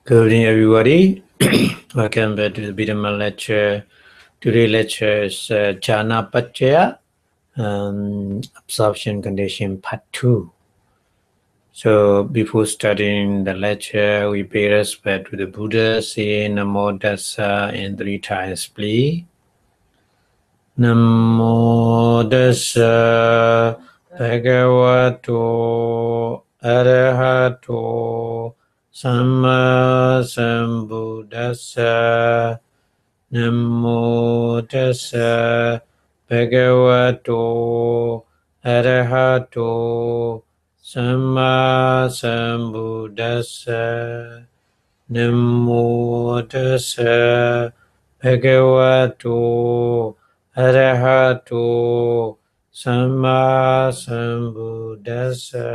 Good evening, everybody. Welcome back to the Abhidhamma lecture. Today's lecture is Jhana Paccaya, Absorption Condition Part 2. So before starting the lecture, we pay respect to the Buddha, saying Namo Tassa in 3 times, please. Namo Tassa Bhagavato Arahato Samma Sambuddhassa. Namo Tassa Bhagavato Arahato Samma Sambuddhassa. Namo Tassa Bhagavato Arahato Samma Sambuddhassa.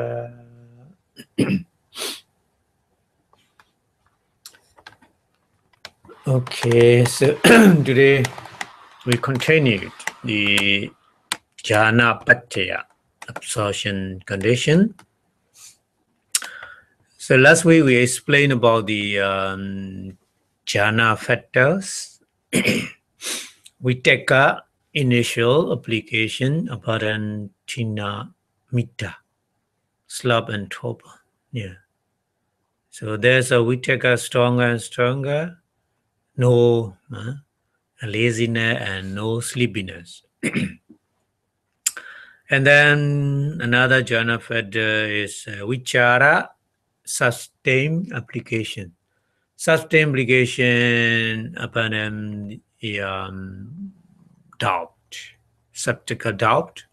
Okay, so today we continued the Jhana Paccaya, absorption condition. So last week we explained about the Jhana factors. We take a initial application, Abhidhamma, Mita, slope and torpor. Yeah. So there's a we take a stronger and stronger. No laziness and no sleepiness. And then another jhana factor is vichara, sustained application. Sustained application upon doubt, skeptical doubt,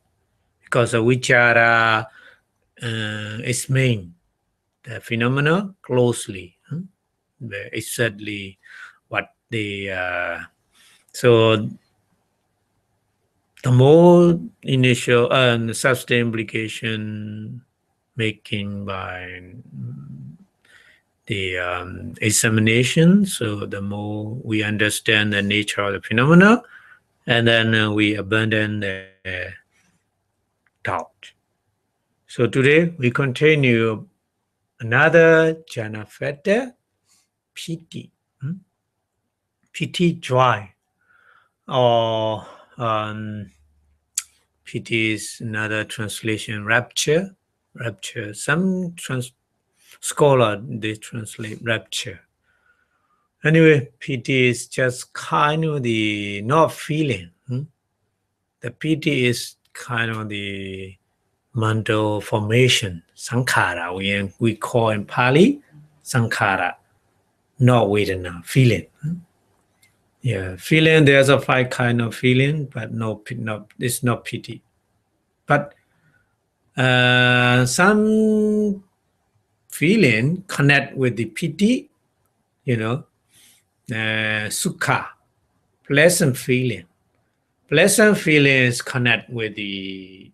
because vichara explains the phenomena closely, exactly what they so the more initial sustained application making by the examination, so the more we understand the nature of the phenomena, and then we abandon the doubt. So today we continue another jhana factor, pῑti. Pῑti, joy, or pῑti is another translation, rapture. Rapture. Some scholar they translate rapture. Anyway, pῑti is just kind of the not feeling. The pῑti is kind of the mental formation, sankhara. We call in Pali sankhara, not vedana, feeling. Yeah, feeling, there's a 5 kind of feeling, but no, it's not pῑti. But some feeling connect with the pῑti, sukha, pleasant feeling. Pleasant feelings connect with the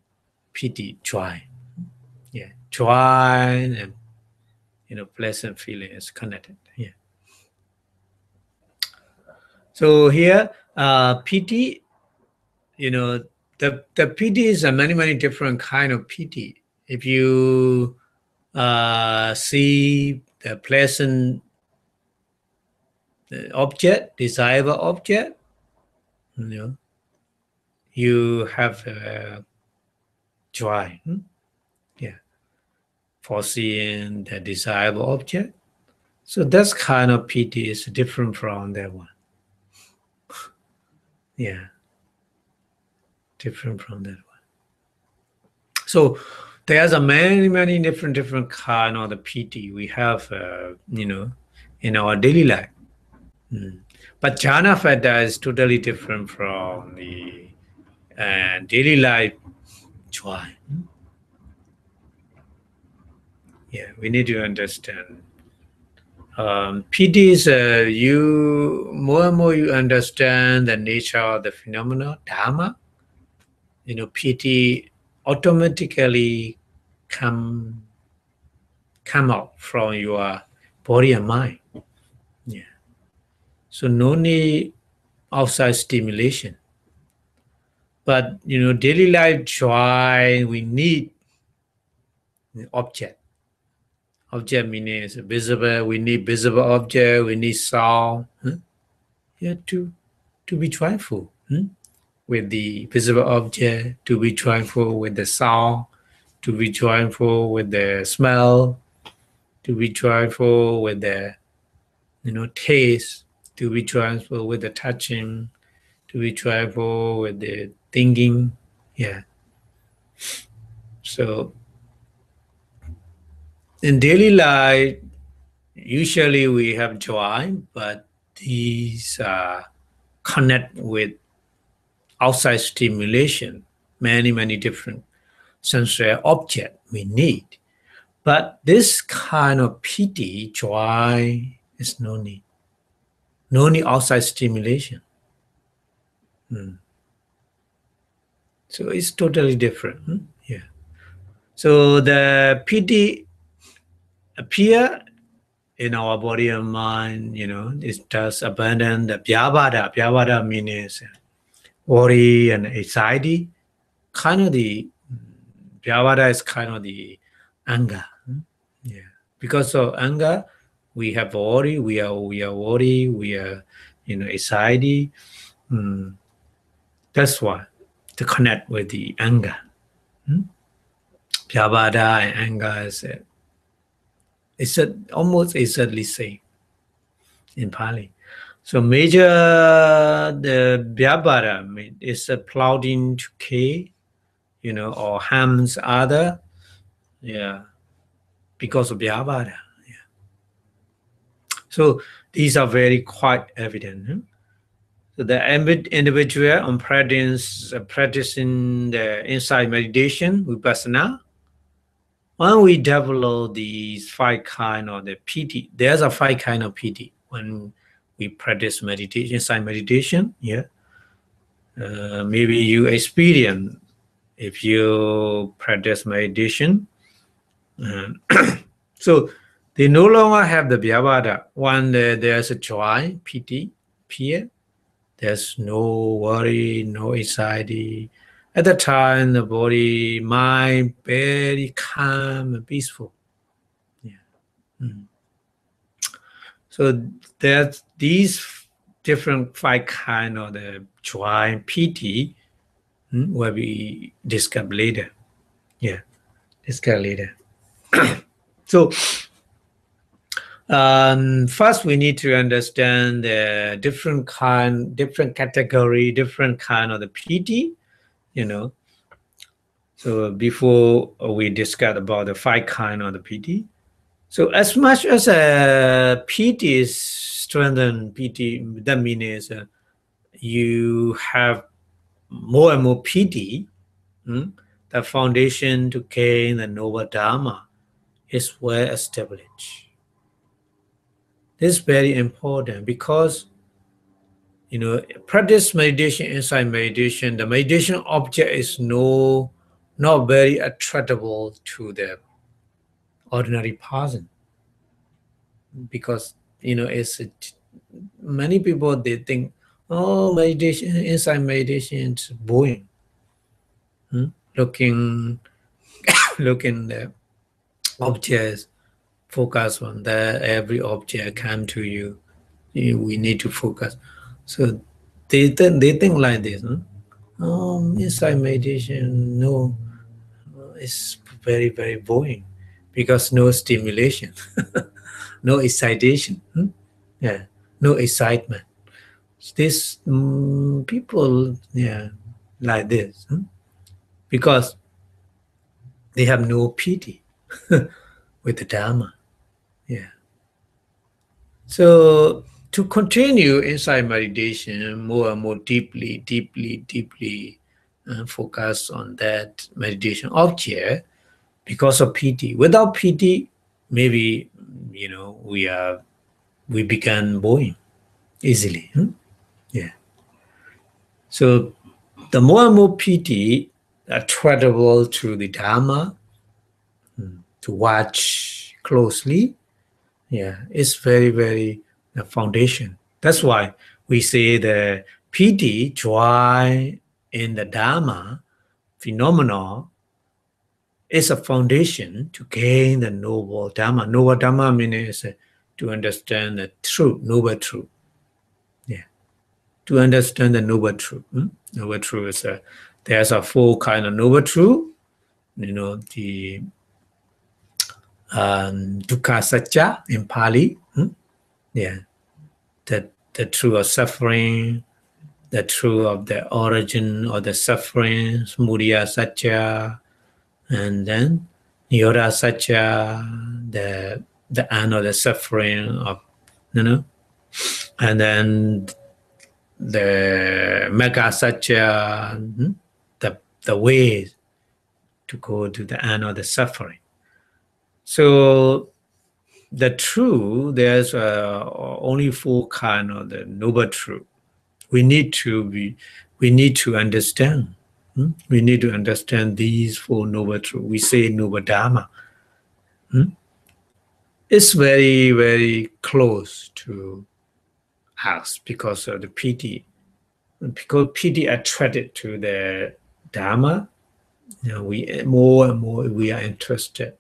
pῑti, joy. Yeah, joy and pleasant feeling is connected. Yeah. So here, pῑti, the pῑti is a many different kind of pῑti. If you see the pleasant object, desirable object, you have joy. Yeah, for seeing the desirable object. So this kind of pῑti is different from that one. Yeah, different from that one. So there's a many different kind of the pῑti we have, in our daily life. But jhana factor is totally different from the daily life joy. Yeah, we need to understand. pῑti is you more and more you understand the nature of the phenomena, dhamma. pῑti automatically come out from your body and mind. Yeah. So no need outside stimulation. But daily life joy, we need the object. Object meaning is visible. We need visible object. We need sound. Yeah, to be joyful with the visible object. To be joyful with the sound. To be joyful with the smell. To be joyful with the taste. To be joyful with the touching. To be joyful with the thinking. Yeah. So in daily life, usually we have joy, but these connect with outside stimulation, many different sensory objects we need. But this kind of piti, joy, is no need. No need outside stimulation. So it's totally different. Yeah. So the piti appear in our body and mind, it does abandon the byāpāda. Byāpāda means worry and anxiety. Kind of the byāpāda is kind of the anger. Yeah. Because of anger, we have worry. We are worry. We are anxiety. That's why to connect with the anger. Byāpāda and anger is almost exactly same in Pali. So major the byāpāda is plotting to kill, or harms other, because of byāpāda. Yeah. So these are very quite evident. So the individual on practicing the insight meditation, vipassanā, when we develop these 5 kinds of the piti, there's a 5 kinds of piti when we practice meditation, insight meditation. Yeah, maybe you experience if you practice meditation. So they no longer have the byāpāda. When there's a joy, piti, fear, there's no worry, no anxiety. At the time, the body, mind, very calm and peaceful. Yeah. So there's these different 5 kinds of the joy, piti, where we discuss later. Yeah, discuss later. So first we need to understand the different category, different kind of the piti. So before we discuss about the 5 kinds of the piti. So as much as piti is strengthened, piti, that means you have more and more piti, the foundation to gain the noble dhamma is well established. This is very important because practice meditation, insight meditation, the meditation object is not very attractable to the ordinary person, because it's many people, they think, oh, meditation, insight meditation is boring. Looking the objects, focus on that, every object come to you, we need to focus. So they think like this. Insight meditation, no, it's very boring because no stimulation, no excitation, no excitement. These people, like this, because they have no piti with the Dhamma. Yeah. So to continue insight meditation more and more deeply focus on that meditation object because of piti. Without piti, maybe we become boring easily. Yeah. So the more and more piti attractable to the Dhamma, to watch closely, it's very the foundation. That's why we say the piti, joy in the Dhamma, phenomenon, is a foundation to gain the noble dhamma. Noble dhamma means to understand the truth, noble truth. Yeah, to understand the noble truth. Noble truth is there's a four kind of noble truth. You know, the dukkha satya in Pali. Yeah, the truth of suffering, the truth of the origin of the suffering, samudaya satya, and then nirodha satya, the end of the suffering of, and then the magga satya, the way to go to the end of the suffering. So the truth, there's only four kind of the noble truth. We need to understand. We need to understand these four noble truths. We say noble dhamma. It's very, very close to us because of the pīti. Because pīti attracted to the dhamma, we more and more we are interested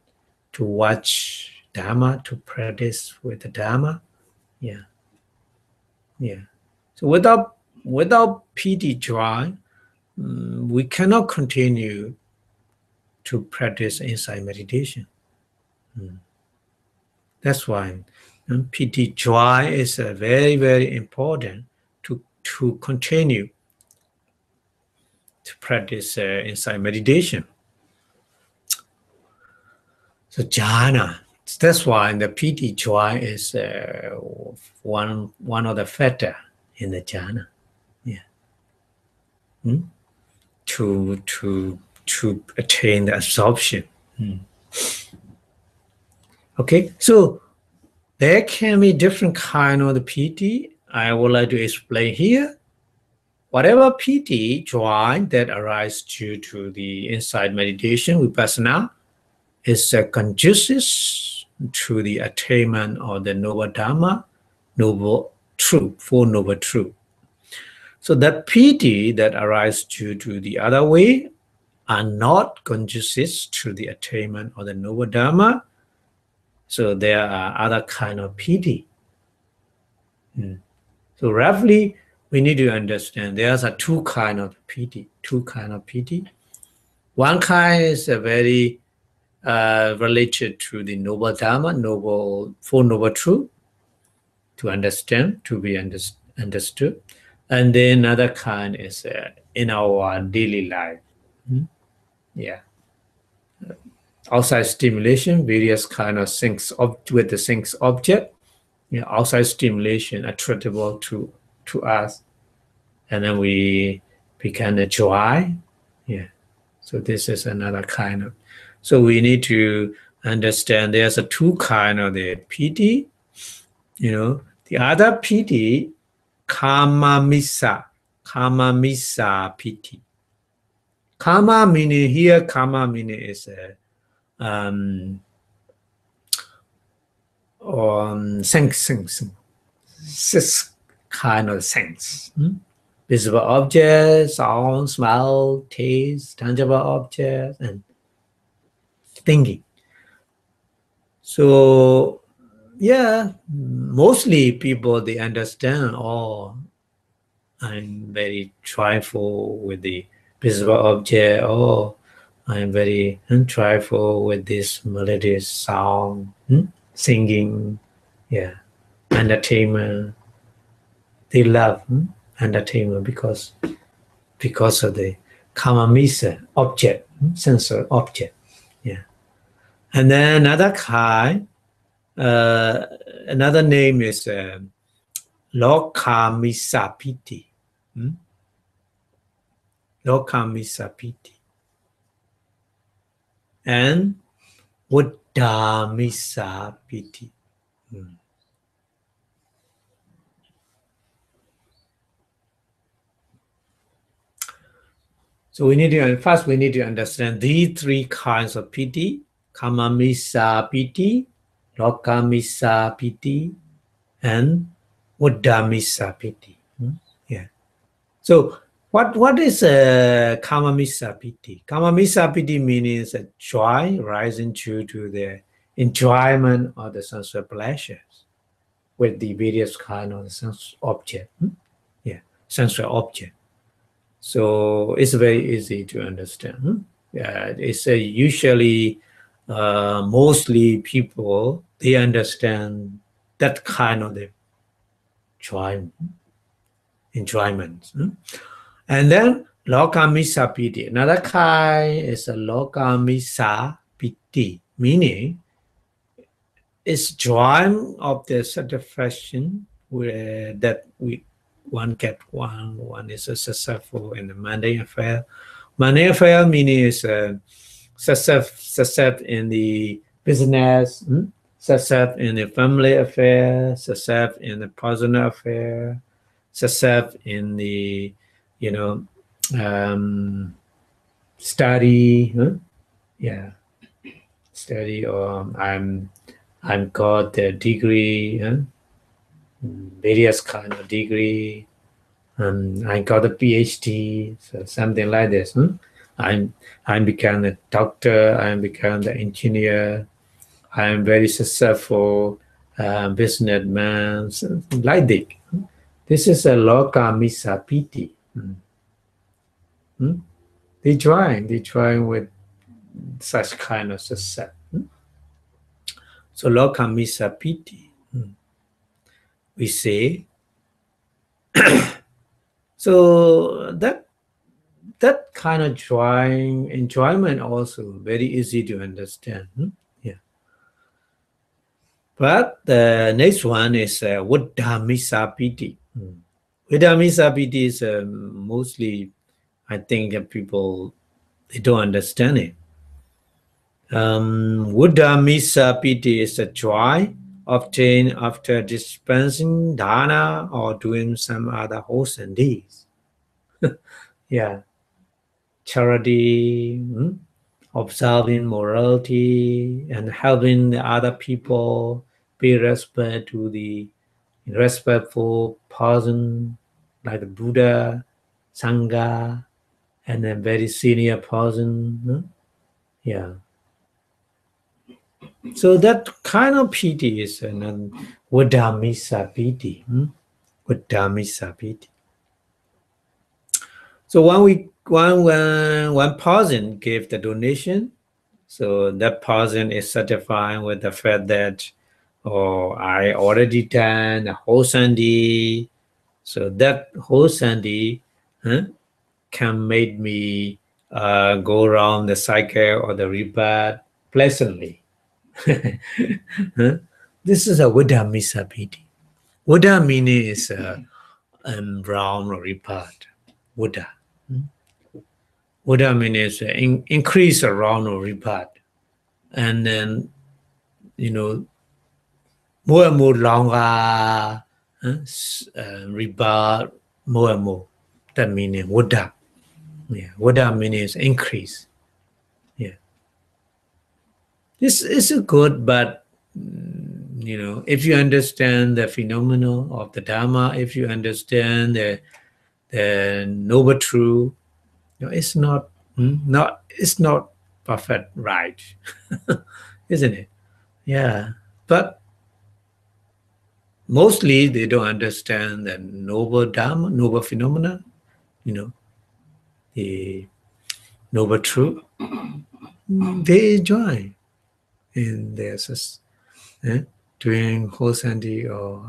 to watch dhamma, to practice with the dhamma. Yeah. So without pīti joy, we cannot continue to practice insight meditation. That's why pīti joy is very, very important to continue to practice insight meditation. So jhana, that's why the pīti joy is one of the factors in the jhana. Yeah. To attain the absorption. Okay, so there can be different kind of the pīti. I would like to explain here. Whatever pīti, joy that arises due to the insight meditation, vipassanā, is conducive to the attainment of the noble dhamma, noble truth, four noble truth. So that pīti that arises due to the other way are not conducive to the attainment of the noble dhamma. So there are other kind of pīti. So roughly, we need to understand there's two kind of pīti. One kind is very related to the noble dhamma, four noble truth, to understand, to be understood. And then another kind is in our daily life. Yeah. Outside stimulation, various kind of things with the things object. Outside stimulation attributable to us. And then we become a joy. Yeah. So this is another kind of. So we need to understand there's two kind of the pīti. The other pīti, kamamissa pīti. Kama meaning here, kama meaning is six kind of sense. Visible objects, sound, smell, taste, tangible objects, and thinking. So yeah, mostly people, they understand, I'm very joyful with the visible object, I'm very joyful with this melodious sound, singing, entertainment. They love entertainment because of the kamamissa object, sensory object. Yeah. And then another kind, another name is lokamissa pīti. Lokamissa pīti. And buddhamissa pīti. So we need to understand these three kinds of pīti: kamamissa pīti, lokamissa pīti, and buddhamissa pīti. Yeah. So What is kamamisa piti? Kamamisa piti means a joy rising due to the enjoyment of the sensual pleasures with the various kind of sense object. Yeah, sensual object. So it's very easy to understand. Yeah, it's usually mostly people, they understand that kind of the enjoyment. And then lokamisa piti. Another kind is a lokamisa piti, meaning it's joy of the satisfaction where that one get one is successful in the mundane affair. Mundane affair meaning is success in the business, success in the family affair, success in the personal affair, success in the study, yeah, study, or I'm got the degree, various kind of degree. I got a PhD, so something like this. I become a doctor. I become the engineer. I am very successful businessman, like this. This is a lokamisa piti. They try with such kind of success. So lokamisa piti, we say. So that kind of enjoyment also very easy to understand. Yeah. But the next one is Vidhamisa piti. Vidhamisa piti is mostly, I think, people, they don't understand it. Vidhamisa piti is a joy obtained after dispensing dana or doing some other wholesome deeds. Yeah, charity, observing morality, and helping the other people, pay respect to the respectful person like the Buddha, Sangha, and a very senior person. Yeah. So that kind of piti is an Vidhamisa piti. Vidhamisa piti. So one person gave the donation, so that person is satisfied with the fact that, I already done a whole Sunday, so that whole Sunday can make me go around the cycle or the rebirth pleasantly. This is a Vidhamisa piti. Buddha meaning is round or rebirth. Buddha. Buddha means increase around or rebirth. And then, more and more longer rebirth, more and more. That meaning Buddha. Yeah, Buddha means increase. Yeah. This is good, but if you understand the phenomenon of the Dhamma, if you understand the noble truth, it's not perfect, right? Isn't it? Yeah, but mostly they don't understand the noble Dhamma, noble phenomena, the noble truth. They enjoy in their doing Hosandi, or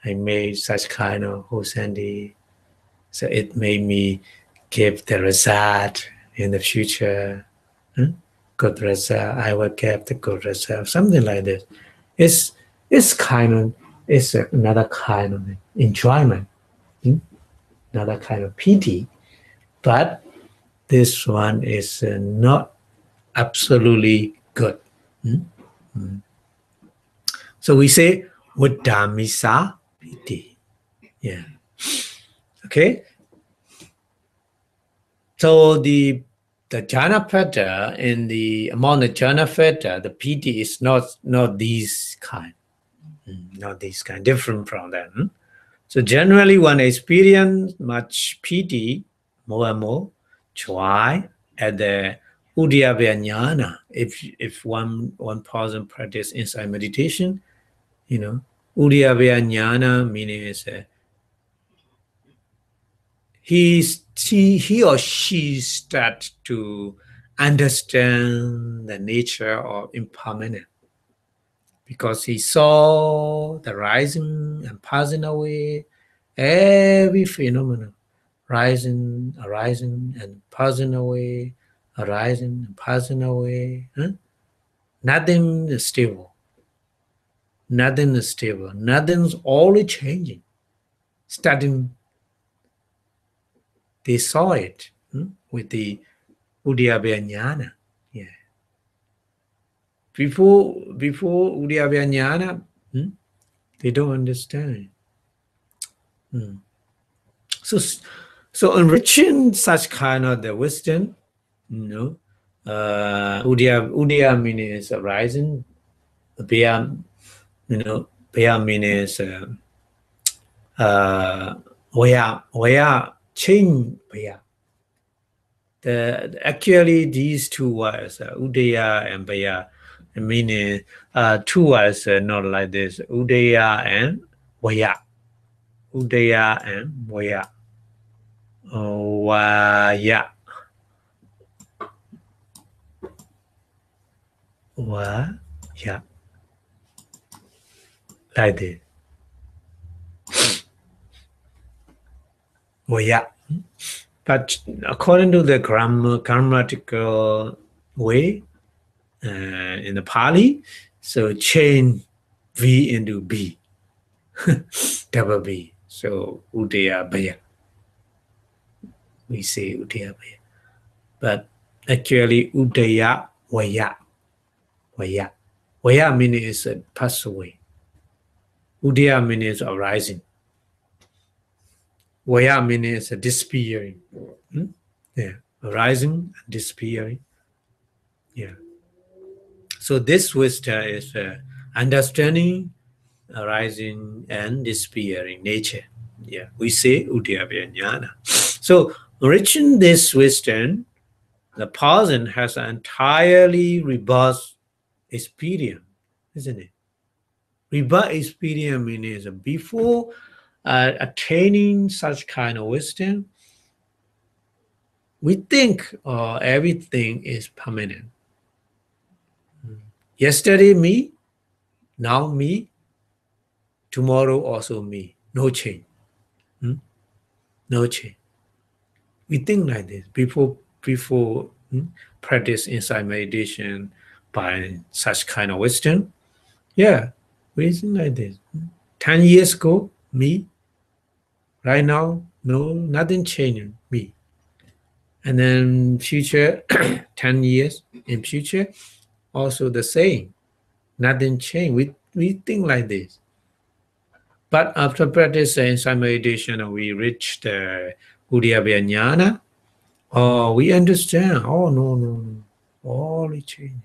I made such kind of Hosandi, so it made me give the result in the future. Good result, I will get the good result, something like this. It's another kind of enjoyment, another kind of pity, but this one is not absolutely good. So we say Vidhamisa piti. Yeah. Okay. So the jhanapada, among the jhanapada, the piti is not these kind, not these kind, different from them. So generally one experience much piti, more and more, joy at the Udyabhya jnana. If one person practice inside meditation, you know, Udyabhya jnana meaning is he or she start to understand the nature of impermanence, because he saw the rising and passing away, every phenomenon, rising, arising and passing away, arising and passing away. Huh? Nothing is stable. Nothing is stable. Nothing's always changing. Starting, they saw it with the Udyabhya jnana. Yeah. Before Udyabhya jnana, they don't understand it. So enriching such kind of the wisdom, Udaya means arising, Bhaya, Bhaya means Vaya change Bhaya. Actually these two words, Udaya and Bhaya, meaning two words not like this, Udaya and Vaya. Udaya and Vaya. Vaya. Vaya. Like this. Vaya. But according to the grammatical way in the Pali, so change V into B, double B. So Udaya Bhaya. We say Udaya Bhaya. But actually Udaya Vaya. Vaya. Vaya means is pass away. Udaya means arising. Vaya means disappearing. Yeah, arising and disappearing. Yeah. So this wisdom is understanding, arising and disappearing nature. Yeah, we say Udyabhya jnana. So reaching this wisdom, the person has an entirely rebirth experience, isn't it? Rebirth experience means before attaining such kind of wisdom, we think everything is permanent. Yesterday me, now me, tomorrow also me. No change. No change. We think like this before practice inside meditation by such kind of wisdom. Yeah, we think like this. 10 years ago, me. Right now, no, nothing changing, me. And then future, 10 years in future, also the same. Nothing changed. We think like this. But after practice inside meditation, we reach the Udyabhya jnana. Oh, we understand. Oh, no. All is changing.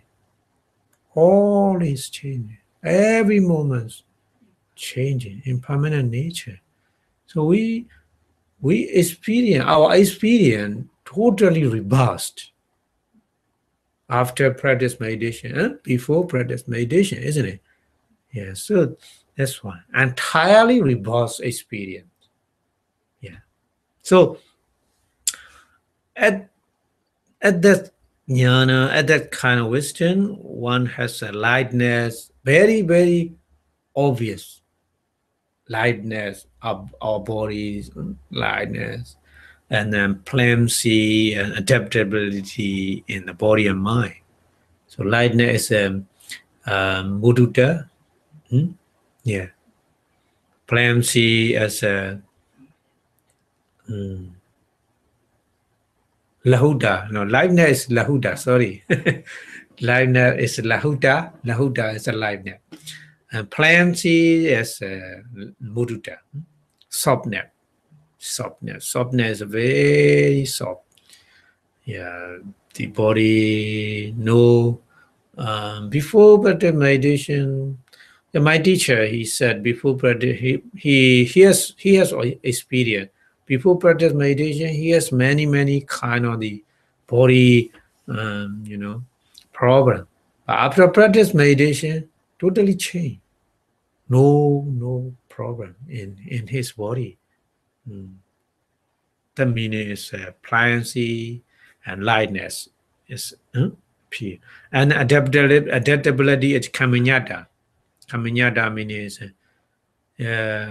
All is changing. Every moment changing, impermanent nature. So we experience, our experience totally reversed after practice meditation, before practice meditation, isn't it? Yeah, so that's one. Entirely reversed experience. Yeah. So at that jnana, at that kind of wisdom, one has a lightness, very, very obvious lightness of our bodies, lightness, and then plenty and adaptability in the body and mind. So lightness is mudita, yeah. Plenty as a lahuta. No, lightness is lahuta. Sorry, lightness is lahuta. Lahuta is a lightness. And plenty is mudita, softness. Softness is very soft. Yeah, the body, no. Before but the meditation, Yeah, my teacher, he said before practice, he has experience. Before practice meditation, he has many kind of the body, problem. But after practice meditation, totally change. No problem in his body. The meaning is pliancy and lightness is pure. And adaptability is kaminyata. Kaminyata means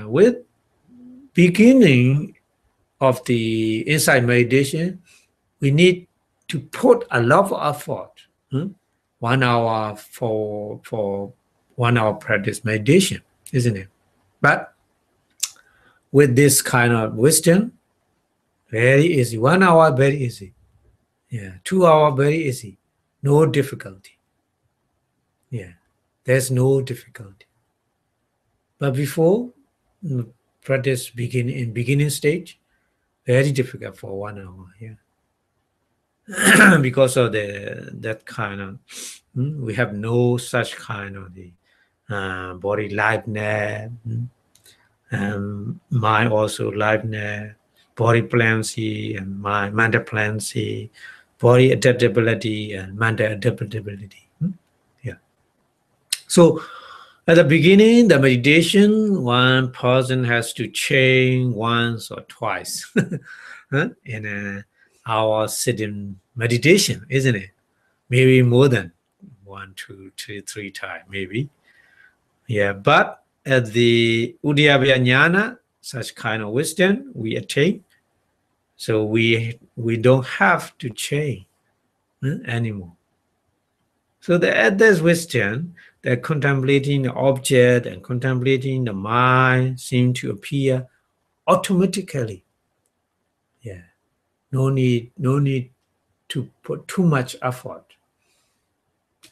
with beginning of the insight meditation, we need to put a lot of effort. 1 hour for 1 hour practice meditation, isn't it? But with this kind of wisdom, very easy. 1 hour, very easy. Yeah, 2 hour, very easy. No difficulty. Yeah, there's no difficulty. But before practice beginning stage, very difficult for 1 hour. Yeah, because of that kind of we have no such kind of the body liveness, mind also liveness, body pliancy and mind mental pliancy, body adaptability and mental adaptability. Yeah. So at the beginning, the meditation, one person has to change once or twice in our sitting meditation, isn't it? Maybe more than 1, 2, 3 times, maybe. Yeah, but at the Udyabhya Jnana, such kind of wisdom we attain, so we don't have to change anymore. So at this wisdom, that contemplating the object and contemplating the mind seem to appear automatically. Yeah, no need to put too much effort.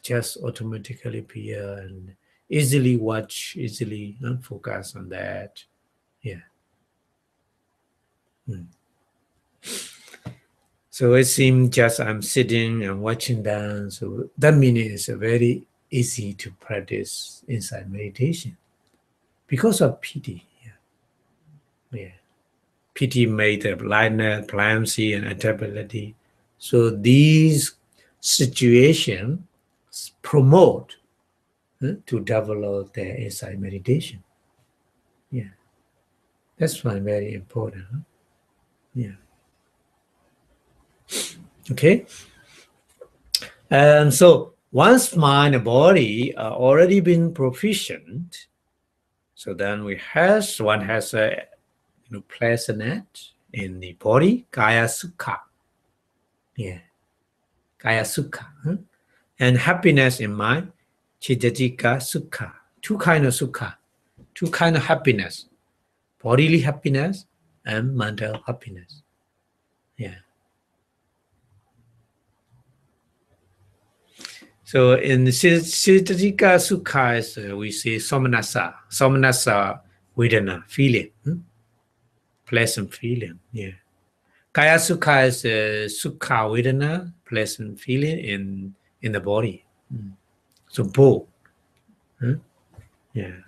Just automatically appear and easily watch, easily focus on that. Yeah. So it seems just I'm sitting and watching that. So that means it's very easy to practice insight meditation because of piti. Yeah. Piti made the lightness, pliancy, and adaptability. So these situations promote to develop their insight meditation. Yeah. That's why very important. Yeah. Okay. And so once mind and body are already been proficient, so then one has a pleasantness in the body, kaya sukha. Yeah. Kaya sukha. And happiness in mind, chittatika sukha. Two kind of sukha. Two kind of happiness. Bodily happiness and mental happiness. Yeah. So in chittatika sukha is we say somanasa. Somanasa vedana, feeling. Pleasant feeling. Yeah. Kaya sukha is sukha vedana, pleasant feeling in the body. So both. Yeah.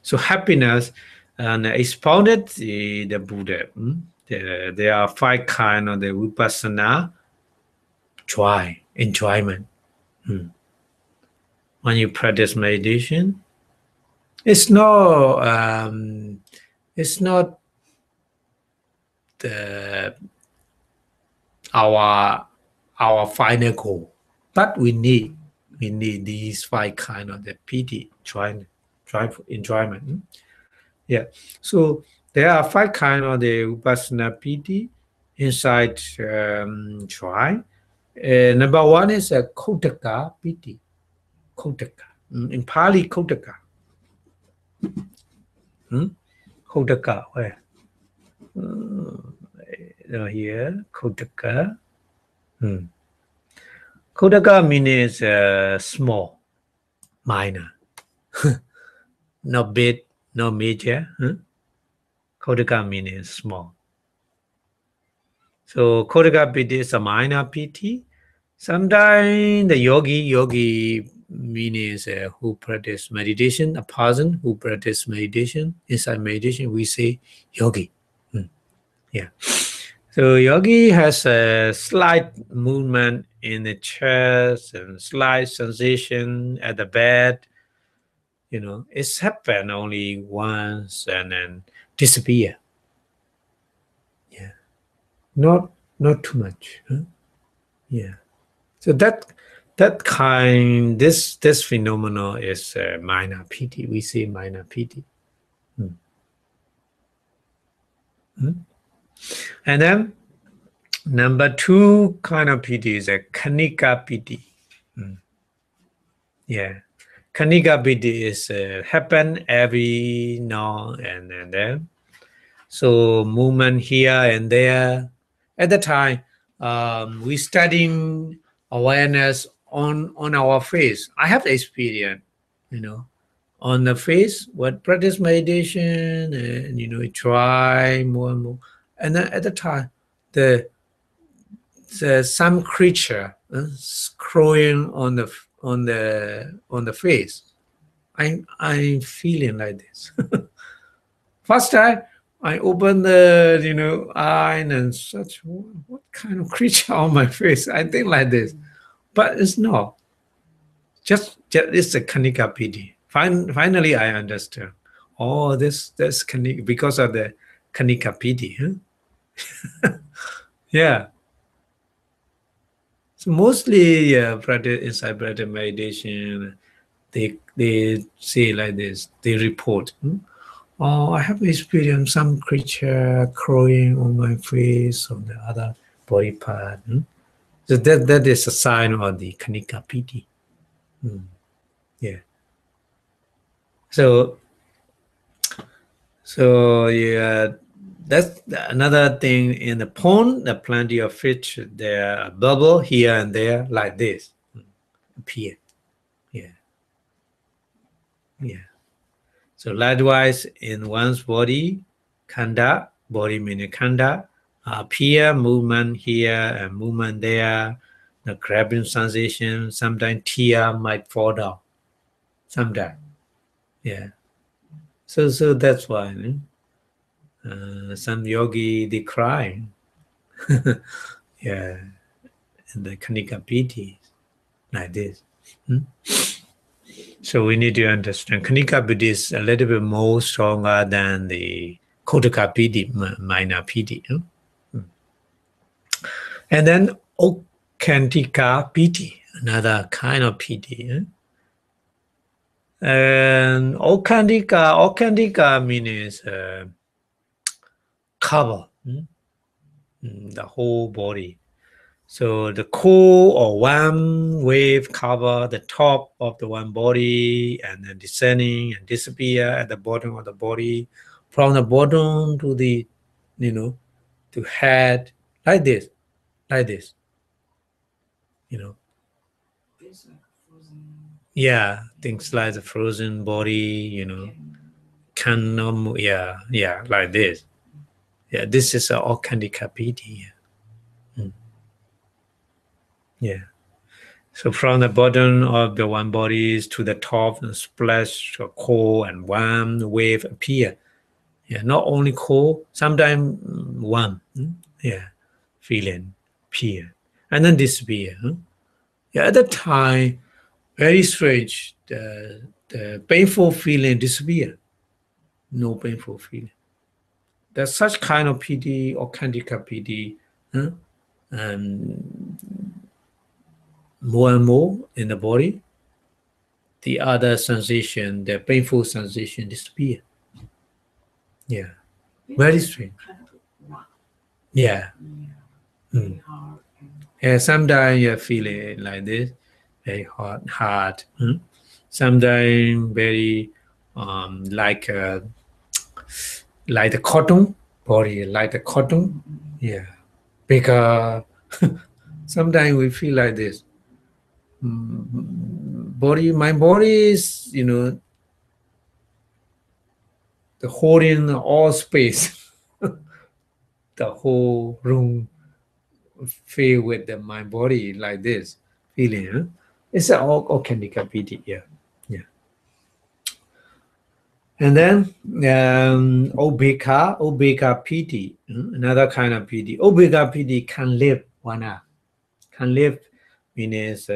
So happiness and expounded the Buddha. There are 5 kinds of the vipassanā, joy, enjoyment. When you practice meditation, it's not our final goal, but we need these 5 kinds of the piti, enjoyment. Yeah. So there are 5 kinds of the vipassana piti inside joy. Number 1 is a kotaka piti. Kotaka. In Pali, kotaka. Kotaka, where? Here, kotaka. Kotaka means small, minor. Not big, not major. Kotaka means small. So kotaka piti is a minor piti. Sometimes the yogi means who practice meditation, a person who practice meditation. Inside meditation, we say yogi. Yeah. So yogi has a slight movement in the chest and slight sensation at the bed. It's happened only once and then disappear. Yeah. Not too much. Yeah. So this phenomenon is minor piti. We say minor piti. And then number 2 kind of piti is a kanika piti. Yeah. Kanika piti is happen every now and then. So movement here and there. At the time, we studying awareness on our face. I have experience, on the face. What practice meditation, and try more and more. And then at the time, the some creature crawling on the face. I'm feeling like this. First time I open the eye and such, what kind of creature on my face? I think like this, but it's not. Just it's a kanika piti. Finally, I understand. Oh, that's kanika because of the kanika piti. Huh? Yeah. So mostly, inside practice meditation, they say like this. They report. Oh, I have experienced some creature crawling on my face, on the other body part. So that is a sign of the kanika piti. Yeah. So yeah, that's another thing in the pond. The plenty of fish, there bubble here and there like this appear. Yeah. Yeah. So likewise, in one's body, khanda, body meaning khanda, appear movement here and movement there, the grabbing sensation. Sometimes tear might fall down. Sometimes, yeah. So that's why some yogi they cry, yeah, and the kanika piti like this. So we need to understand kanika piti is a little bit more stronger than the kotaka piti, minor piti. And then okantika piti, another kind of piti. And okantika means cover the whole body. So the core or one wave cover the top of the one body and then descending and disappear at the bottom of the body, from the bottom to the, to head, like this. Yeah, things like the frozen body, cannot move. Yeah, like this. Yeah, this is all handicapiti. Yeah. So from the bottom of the one bodies to the top, and splash, cold and warm wave appear. Yeah, not only cold, sometimes warm. Yeah, feeling appear and then disappear. Yeah, at the time, very strange. The painful feeling disappear. No painful feeling. There's such kind of PD or handicap PD, and more and more in the body, the other sensation, the painful sensation disappear. Yeah, very strange. Yeah. Yeah, sometimes you feel it like this, very hard. Sometimes very like the cotton body, like the cotton. Yeah, because sometimes we feel like this. My body is, the holding all space, the whole room, feel with my body like this feeling. Huh? It's all khandika pīti. Yeah, yeah. And then obeka pīti, another kind of pīti. Obeka pīti can live one up. Can live means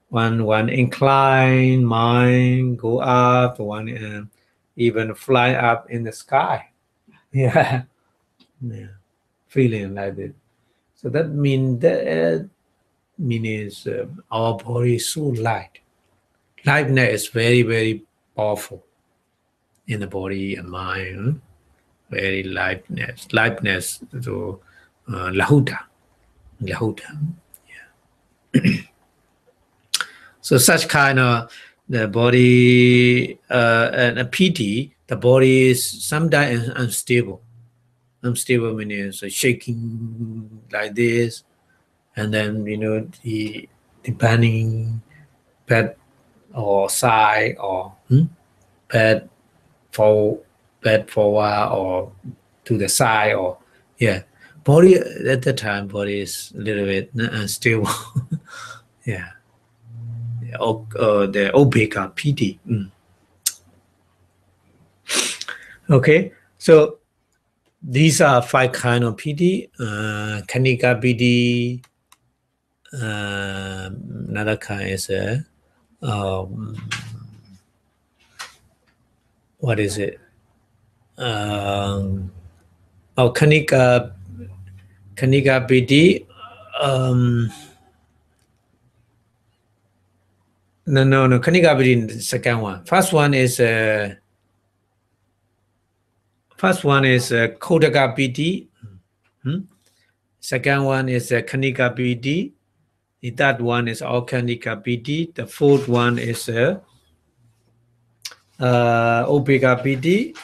one incline mind go up, one even fly up in the sky. Yeah, yeah, feeling like that. So that means our body is so light. Lightness is very, very powerful in the body and mind. Very lightness. So lahuta. Yeah. So such kind of the body and a pīti, the body is sometimes unstable. Unstable means shaking like this, and then the bending bed or side or bed forward or to the side, or body at the time body is a little bit unstable. Yeah. The obeka pīti. Okay, so these are 5 kind of pīti. Khandika pīti. Another kind is what is it? Khandika pīti. No. Khandika pīti, the second one. First one is Khodaka pīti. Second one is Khandika pīti. The third one is Khandika pīti. The fourth one is Obeka pīti.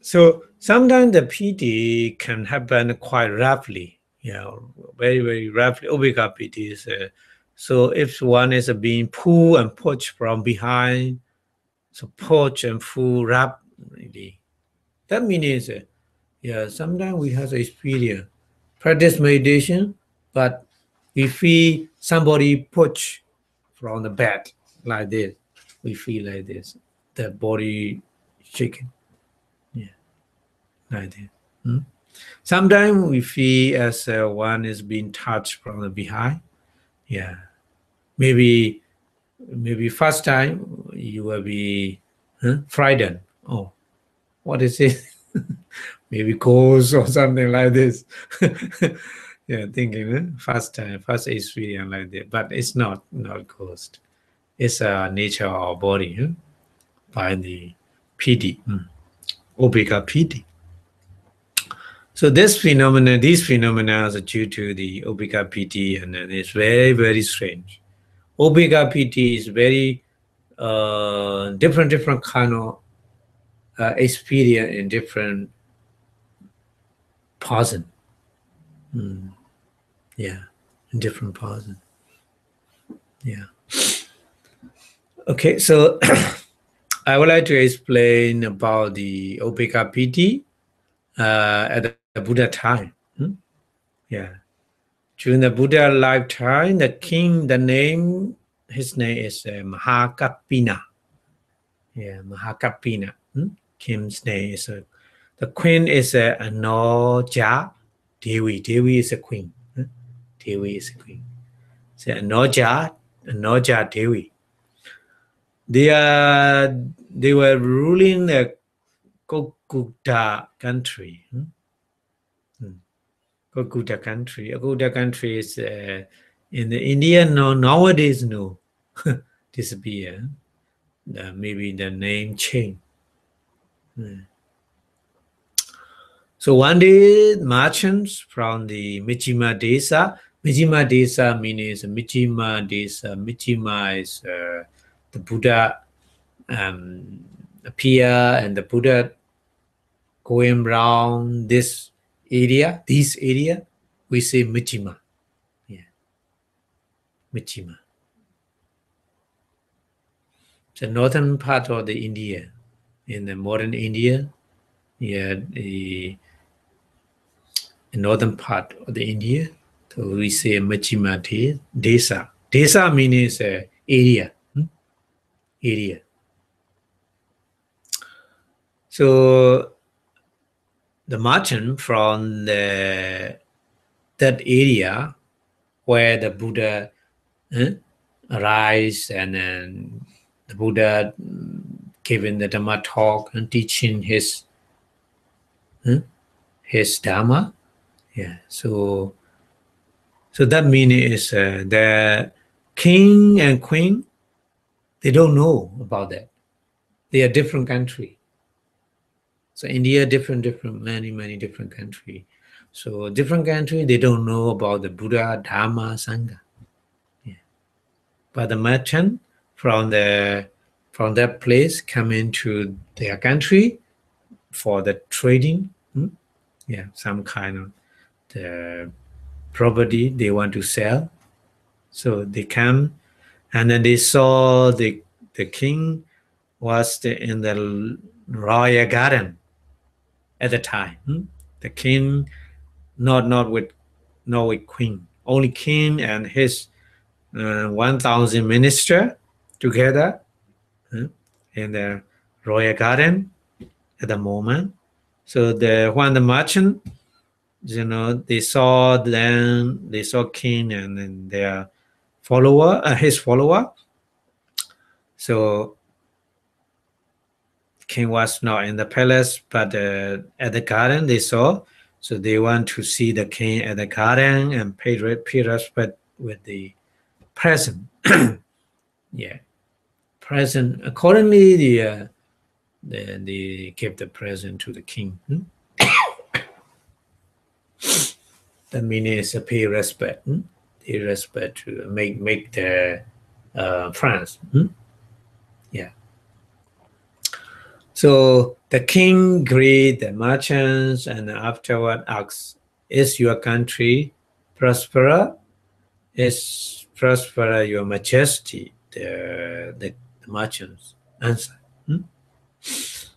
So sometimes the pīti can happen quite roughly. Very, very roughly. Obeka pīti is so if one is being pulled and pushed from behind, so push and pull rapidly. That means sometimes we have experience practice meditation, but we feel somebody push from the bed like this. We feel like this, the body shaking. Like this. Sometimes we feel as one is being touched from the behind. Yeah, maybe first time you will be frightened. Oh, what is it? Maybe ghost or something like this. Thinking first experience like that, but it's not ghost. It's a nature of our body by the pīti, obeka pīti. So these phenomena are due to the obeka pīti, and it's very, very strange. Obeka pīti is very different kind of experience in different person. In different person. Yeah. Okay, so I would like to explain about the obeka pīti at the Buddha time. During the Buddha lifetime, the king, his name is Mahakappina. Mahakappina. King's name is the queen is Anoja Devi. Devi is a queen. Devi is a queen. So Anoja Devi. They were ruling the Kokuta country. Kokuta country. Kokuta country is in the India. No, nowadays no, disappear. Maybe the name changed. So one day, merchants from the Michima Desa. Michima Desa means Michima Desa. Michima is the Buddha appear, and the Buddha going around this area, we say Michima. Michima. the northern part of the India, in the modern India, yeah, the northern part of the India. So we say Machima Desa. Desa means area. Area. So the merchant from that area where the Buddha arise, and then the Buddha giving the Dhamma talk and teaching his Dhamma. Yeah. So that meaning is the king and queen, they don't know about that. They are different country. So India, different, many different country. So different country, they don't know about the Buddha, Dhamma, Sangha. Yeah. But the merchant from that place come into their country for the trading. Yeah, some kind of the property they want to sell. So they come, and then they saw the king was in the royal garden at the time. The king, not with queen, only king and his 1,000 minister together in the royal garden at the moment. So when the merchant, they saw king and then their follower, his follower. So king was not in the palace, but at the garden they saw. So they want to see the king at the garden and pay respect with the present. Yeah, present. Accordingly, they give the present to the king. That means pay respect. Pay respect to make the friends. Yeah. So the king greet the merchants and afterward asks, "Is your country prosperous? Is prosperous your majesty?" The merchants answer.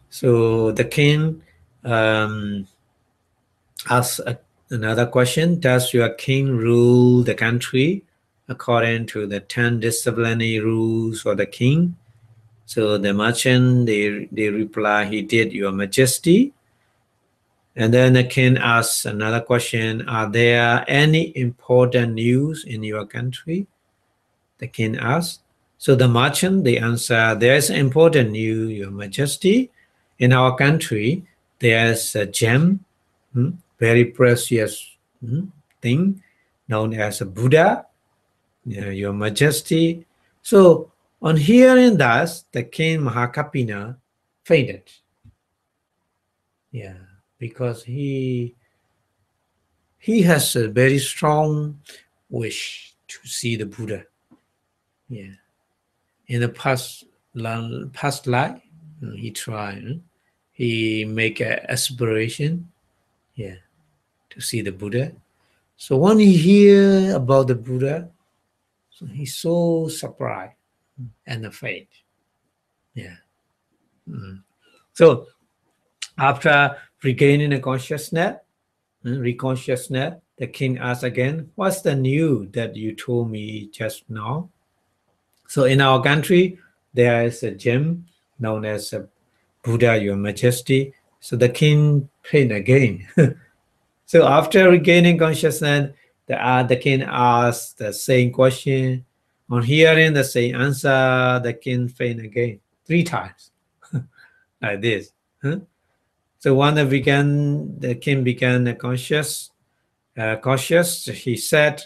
So the king asks another question: Does your king rule the country according to the 10 disciplinary rules for the king? So the merchant, they reply, "He did, your majesty." And then the king asks another question: Are there any important news in your country? The king asks. So the merchant, they answer, "There is important news, your majesty. In our country, there's a gem, very precious thing known as a Buddha, your majesty." So on hearing that, the king Mahakapina fainted. Yeah, because he has a very strong wish to see the Buddha. Yeah, in the past life, he tried. He make an aspiration, yeah, to see the Buddha. So when he hear about the Buddha, so he's so surprised and afraid. Yeah. So after regaining the consciousness, the king asked again, "What's the news that you told me just now?" So in our country, there is a gem known as a Buddha, your majesty. So the king prayed again. So after regaining consciousness, the king asked the same question. On hearing the same answer, the king fainted again 3 times, like this. So when the king began cautious, he said,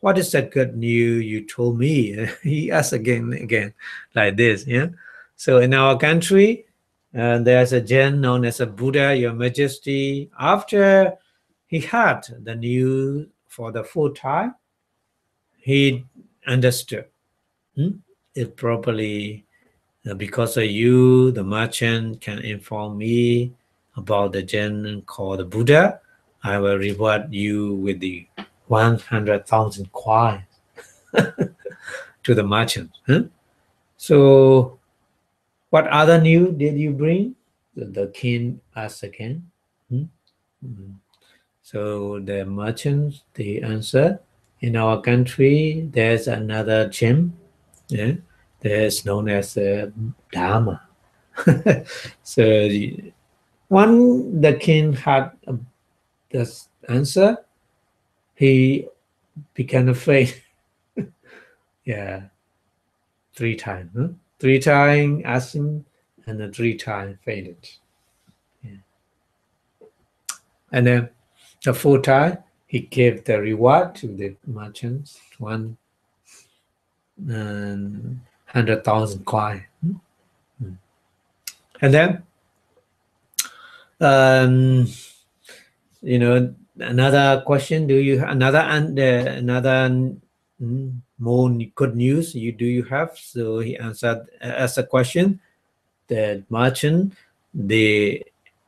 "What is that good news you told me?" He asked again, like this. Yeah. So in our country, there's a gem known as a Buddha, your majesty. After he heard the news for the 4th time, he understood it properly. Because of you, the merchant can inform me about the gem called the Buddha. I will reward you with the 100,000 coins to the merchant. So What other news did you bring? The king asked again. So the merchants, they answer, in our country, there's another gem. Yeah, there's known as dhamma. So when the king had this answer, he began afraid. Yeah, 3 times. Huh? 3 times asking, and then 3 times failed. Yeah. And then the 4th time, he gave the reward to the merchants, 100,000 coin. And then, another question. Do you another more good news? Do you have? So he answered as a question. The merchant, the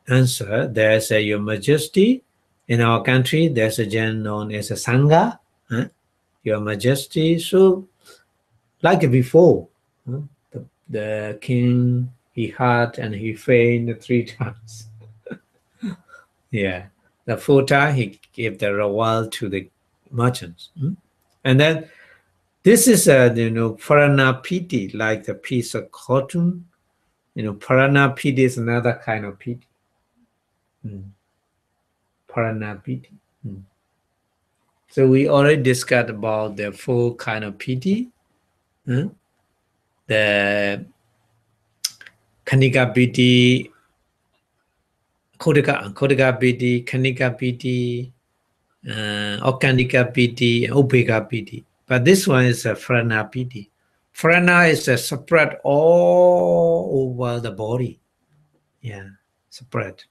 answer, there's a Your Majesty. In our country, there's a gem known as a sangha. Your Majesty. So, like before, the king, he had and he failed 3 times. Yeah. The 4th time, he gave the reward to the merchants. And then this is pārana pīti, like the piece of cotton. Pārana pīti is another kind of pīti. Pārana pīti. So we already discussed about the 4 kind of pīti. The Kanika pīti, Kodika pīti, Kanika pīti, Okanika pīti, and Upeka pīti. But this one is a pārana pīti. Pārana is spread all over the body. Yeah, spread.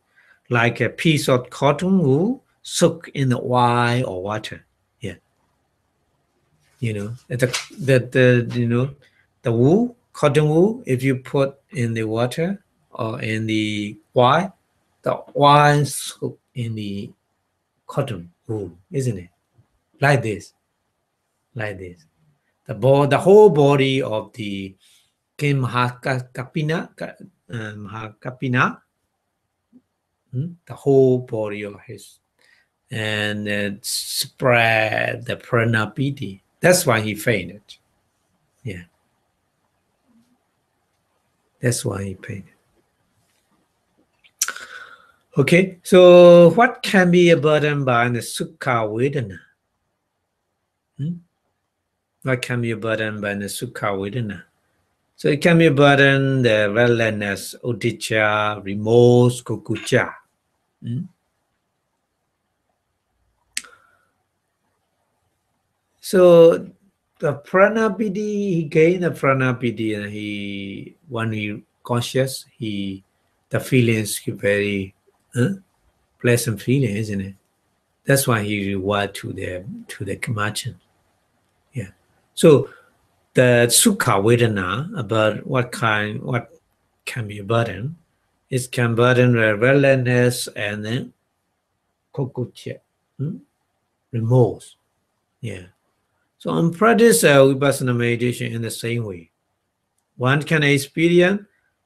Like a piece of cotton wool soaked in the oil or water. Yeah. The wool, cotton wool, if you put in the water or in the oil soaked in the cotton wool, isn't it? Like this. The whole body of the King Mahakapina, the whole body of his, and spread the pārana pīti. That's why he fainted. Yeah. That's why he fainted. Okay, so what can be a burden by the sukha vedana? What can be a burden by the sukha vedana? So it can be a burden, the restlessness, uddhacca, remorse, kukucca. So the pārana pīti, he gained the pārana pīti, and when he conscious, the feelings very pleasant feeling, isn't it? That's why he reward to the merchant. Yeah. So the sukha vedana, about what can be a burden, it can burden the restlessness and then kukucca, remorse. Yeah. So on practice vipassana meditation in the same way. One can experience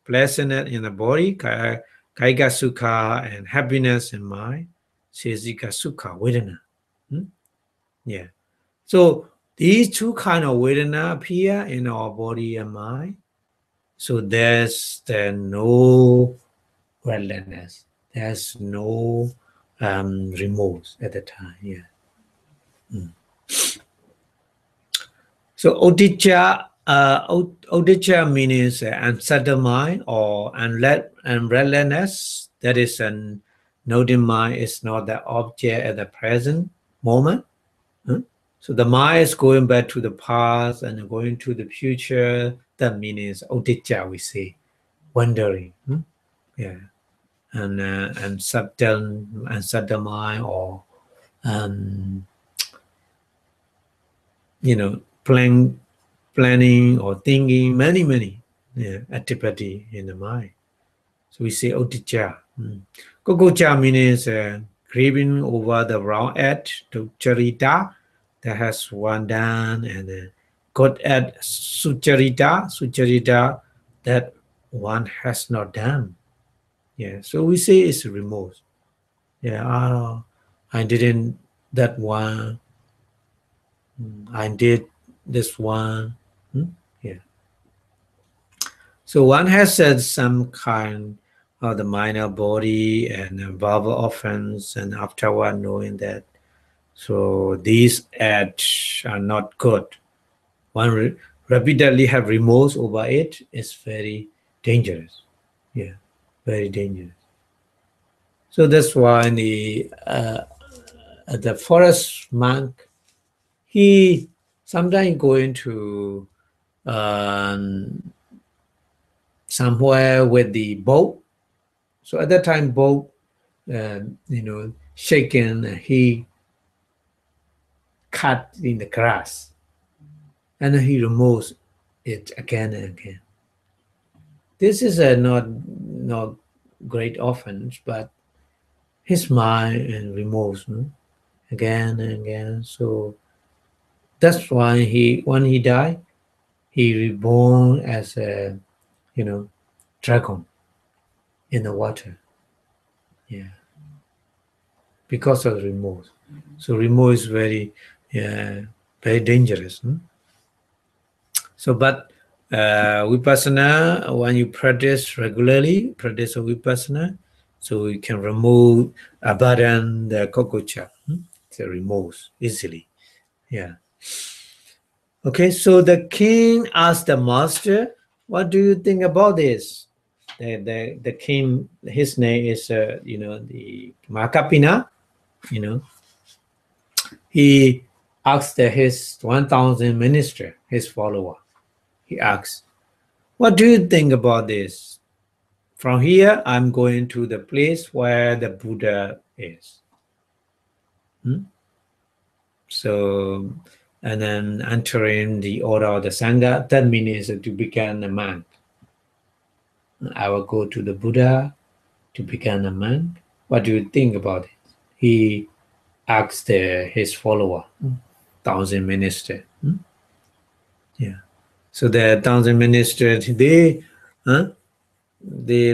pleasantness in the body, kaika sukha, and happiness in mind, sesika sukha vedana. Yeah. So these 2 kind of vedana appear in our body and mind. So there's no restlessness. There's no remorse at the time. Yeah. So uddhacca means unsettled mind or unrestlessness. That is, noting mind is not the object at the present moment. So the mind is going back to the past and going to the future. That means uddhacca, we say, wandering. Yeah, and unsettled mind, or planning or thinking many activity in the mind. So we say uddhacca. Kukucca means grieving over the wrong act, to charita, that has one done, and good at sucharita, that one has not done. Yeah, so we say it's remorse. Yeah, I didn't that one. I did this one. Yeah. So one has said some kind of the minor body and verbal offense, and afterward knowing that. So these acts are not good. One repeatedly have remorse over it is very dangerous. Yeah, very dangerous. So that's why the forest monk, he sometimes going to somewhere with the boat. So at that time, boat, shaken, he cut in the grass, and then he removes it again and again. This is a not great offense, but his mind and removes again and again. So that's why when he died, he reborn as a dragon in the water. Yeah, because of remorse. So remorse is very dangerous. So, but vipassana, when you practice regularly, practice of vipassana, so you can remove abhidhamma, the kokocha, the remorse easily. Yeah. Okay, so the king asked the master, "What do you think about this?" The king, his name is the Makapina. He asked his 1,000 minister, his follower. He asked, "What do you think about this? From here, I'm going to the place where the Buddha is." So, and then entering the order of the Sangha, that means to become a monk. I will go to the Buddha to become a monk. What do you think about it? He asked his follower, 1,000 minister. Yeah. So the 1,000 ministers, they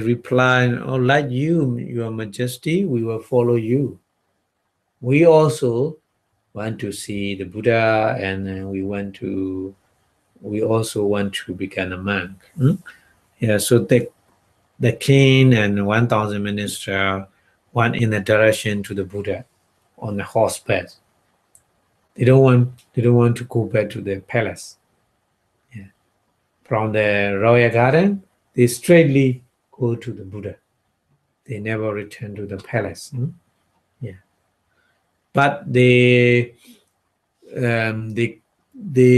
replied, "Oh, like you, Your Majesty, we will follow you. We also want to see the Buddha, and we also want to become a monk." Yeah. So the king and 1,000 ministers went in the direction to the Buddha on the horseback. They don't want to go back to the palace. Yeah. From the royal garden, they straightly go to the Buddha. They never return to the palace. Yeah. But they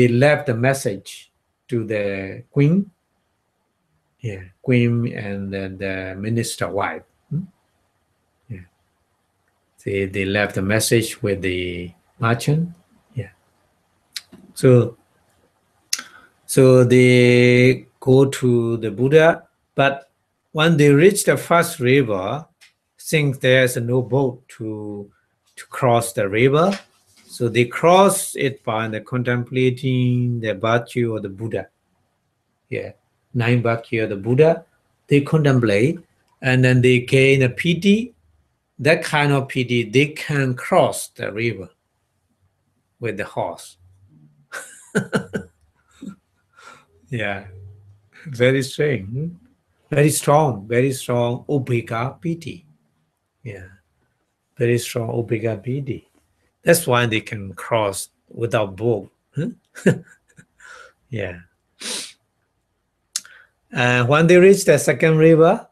left a message to the queen. Yeah, queen and the minister wife. Yeah. They left a message with the merchant. Yeah. So they go to the Buddha, but when they reach the first river, since there's no boat to cross the river, so they cross it by contemplating the virtue of the Buddha. Yeah, 9 virtue of the Buddha, they contemplate, and then they gain a pῑti. That kind of pῑti, they can cross the river with the horse. Yeah, very strange. Very strong Ubhika pῑti. Yeah, very strong Ubhika pῑti. That's why they can cross without boat. Yeah. And when they reach the second river,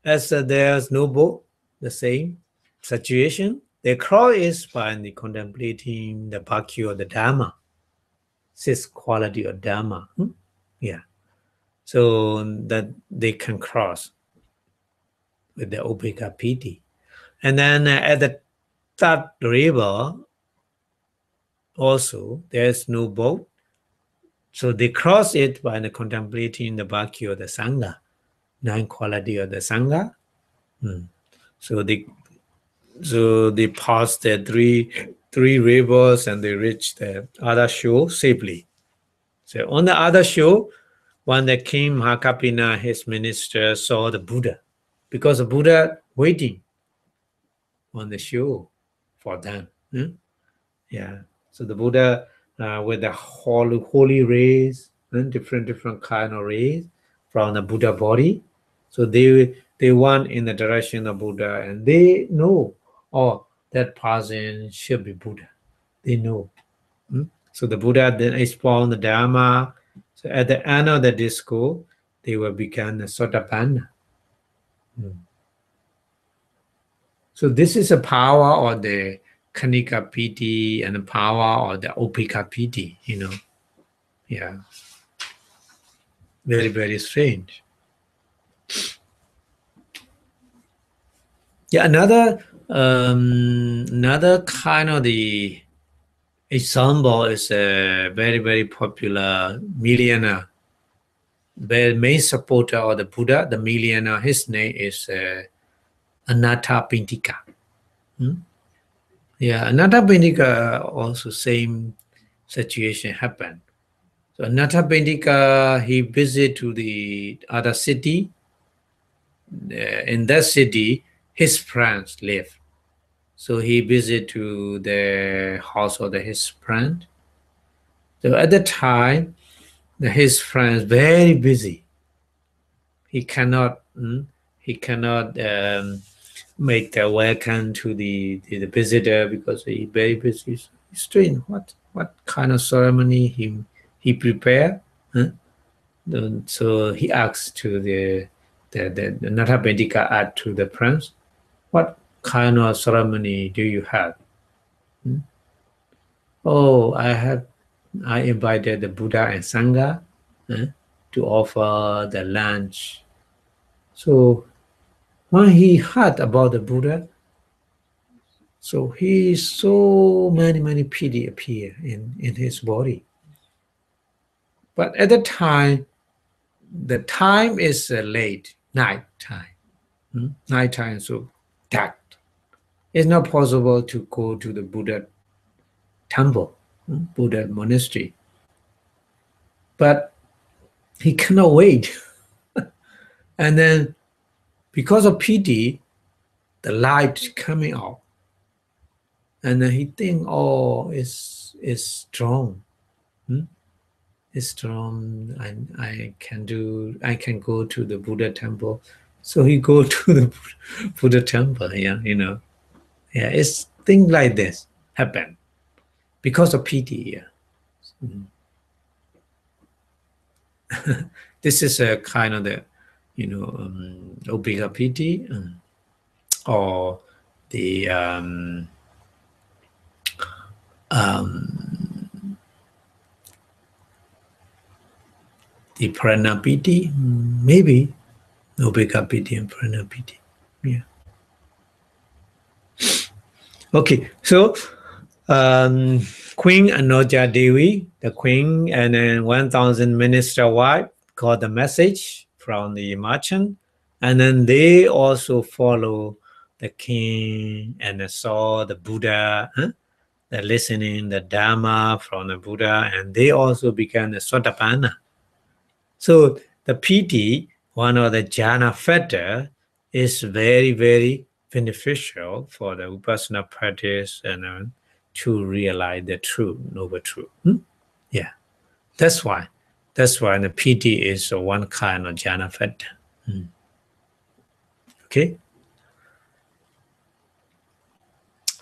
as there's no boat, the same situation, they cross it by contemplating the virtue of the dhamma, 6 quality of dhamma. Yeah. So that they can cross with the Ubhika pῑti. And then at the third river, also there's no boat, so they cross it by contemplating the virtue of the Sangha, 9 quality of the Sangha. So they pass the three rivers and they reach the other shore safely. So on the other shore, when the king Mahakapina, his minister, saw the Buddha, because the Buddha waiting on the shore for them. Yeah. So the Buddha with the holy rays, different kind of rays from the Buddha body. So they went in the direction of Buddha, and they know, oh, that person should be Buddha. They know. So the Buddha then expound the Dhamma. So at the end of the discourse, they will become the Sotapanna. So this is a power of the Kanika Pῑti and the power of the Upeka Pῑti, Yeah. Very, very strange. Yeah, another kind of the example is a very, very popular millionaire. The main supporter of the Buddha, the millionaire, his name is Anathapindika. Yeah, Anathapindika also same situation happened. So Anathapindika, he visited to the other city. In that city, his friends live. So he visited to the house of his friend. So at the time, his friends very busy. He cannot make the welcome to the visitor because he very busy. It's strange. What kind of ceremony he prepare? So he asks to the Anathapindika asked to the prince, what kind of ceremony do you have? Oh, I invited the Buddha and Sangha to offer the lunch. So when he heard about the Buddha, so so many pity appear in his body. But at the time is late, night time. Nighttime, so dark. It's not possible to go to the Buddha temple, Buddha monastery. But he cannot wait. And then because of pity, the light coming out. And then he think, oh, it's strong. It's strong. I can go to the Buddha temple. So he go to the Buddha temple. Yeah, Yeah, it's things like this happen because of pity. Yeah. This is a kind of the, Upeka Pῑti, or the Prana Pῑti, maybe Upeka Pῑti and Prana Pῑti. Yeah. Okay, so Queen Anoja Devi, the queen, and then 1,000 minister wife got the message from the merchant, and then they also follow the king and saw the Buddha, the listening, the Dhamma from the Buddha, and they also became the Sotapanna. So the piti, one of the jhana factor, is very, very beneficial for the vipassana practice and to realize the true, noble truth. Yeah, that's why the piti is one kind of jhana factor. Okay.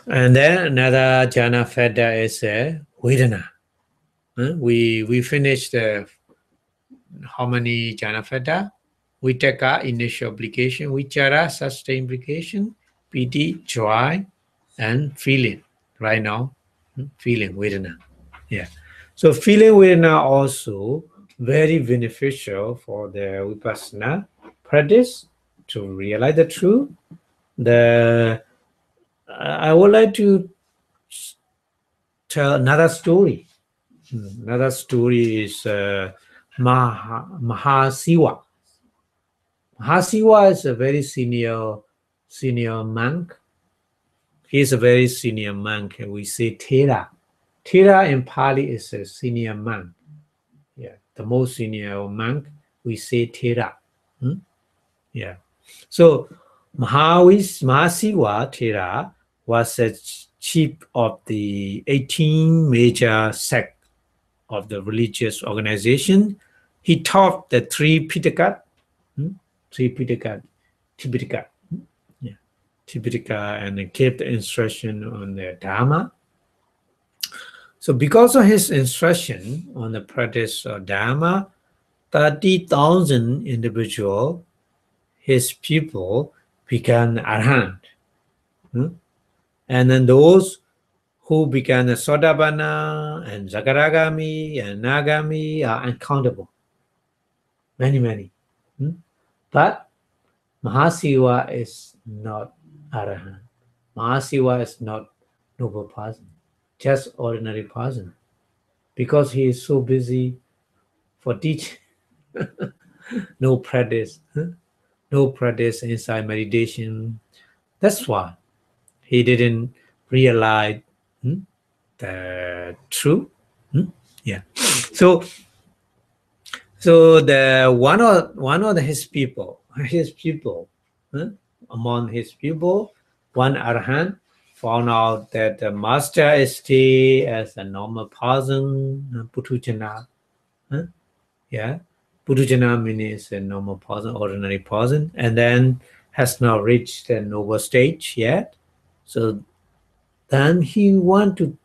And then another jhana factor is vedana. We finished how many jhana factor? Vitaka, initial application, vichara, sustained application, piti, joy, and feeling. Right now, feeling, vedana. Yeah. So feeling vedana also very beneficial for the vipassana practice to realize the truth. I would like to tell another story. Another story is Mahasiva. Mahasiva is a very senior monk. He is a very senior monk. We say Thera. Thera in Pali is a senior monk. Yeah, the most senior monk, we say Thera. Yeah. So Mahasiwa Thera was a chief of the 18 major sect of the religious organization. He taught the three Pitakas, Tipitaka, yeah, Tipitaka, and gave the instruction on the Dhamma. So because of his instruction on the practice of Dhamma, 30,000 individuals, his people, became Arhat. And then those who became the Sodabana and Zagaragami and Nagami are uncountable. Many. But Mahasiva is not Arahant. Mahasiva is not noble person, just ordinary person. Because he is so busy for teaching, no practice inside meditation. That's why he didn't realize the truth. Yeah. So the one of his people, among his people, one Arhat found out that the master is still as a normal person, Putujana. Yeah, Putujana means a normal person, ordinary person, and then has not reached the noble stage yet. So then he want to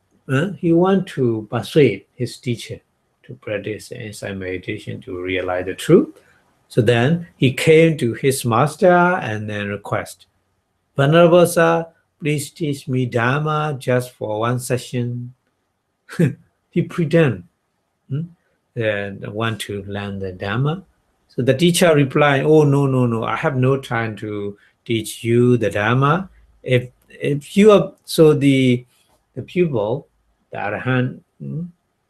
persuade his teacher to practice insight meditation to realize the truth. So then he came to his master and then request, Venerable Sir, please teach me Dhamma just for one session. He pretend want to learn the Dhamma. So the teacher replied, oh, no, I have no time to teach you the Dhamma. If you are, so the pupil, the Arhat,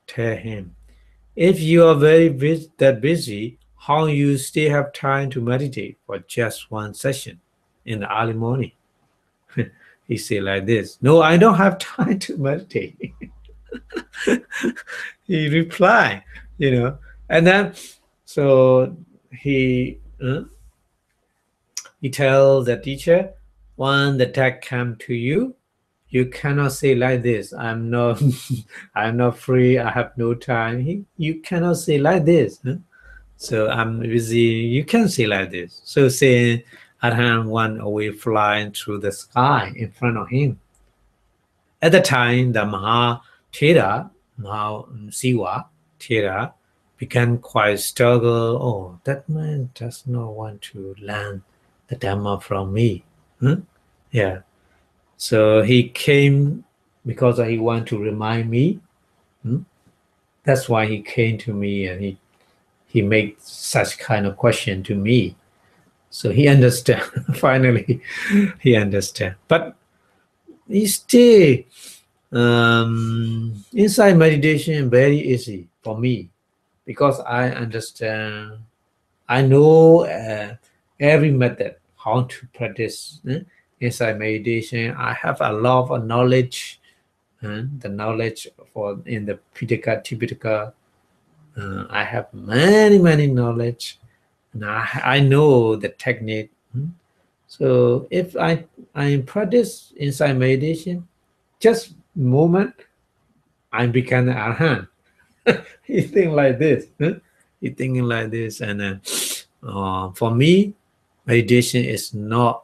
tell him, if you are very busy, how you still have time to meditate for just one session in the early morning? He said like this, no, I don't have time to meditate. He replied, and then so he tells the teacher, when the text come to you, you cannot say like this, I'm not I'm not free, I have no time. You cannot say like this. So I'm busy, you can say like this. So saying, Arhat went away flying through the sky in front of him. At the time, the Mahasiva Thera began quite struggle. Oh, that man does not want to learn the Dhamma from me. Yeah. So he came because he want to remind me. That's why he came to me, and he made such kind of question to me. So he understand. Finally, he understand. But he still inside meditation very easy for me, because I understand. I know every method how to practice inside meditation. I have a lot of knowledge, the knowledge for in the Pīṭaka, Tipitaka. I have many knowledge, and I know the technique. So if I practice inside meditation, just moment, I become an Arhat. He think like this. He thinking like this, and for me, meditation is not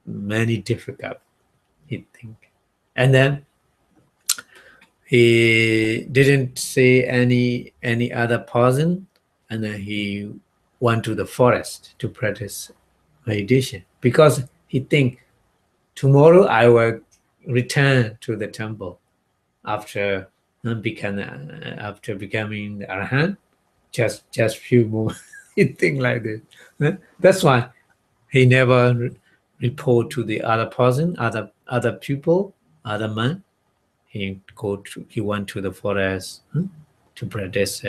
many difficult. He think, and then he didn't say any other person, and then he went to the forest to practice meditation, because he think tomorrow I will return to the temple after becoming the Arhat. Just few moments. He think like this. That's why he never report to the other person, other people, other man. He went to the forest to practice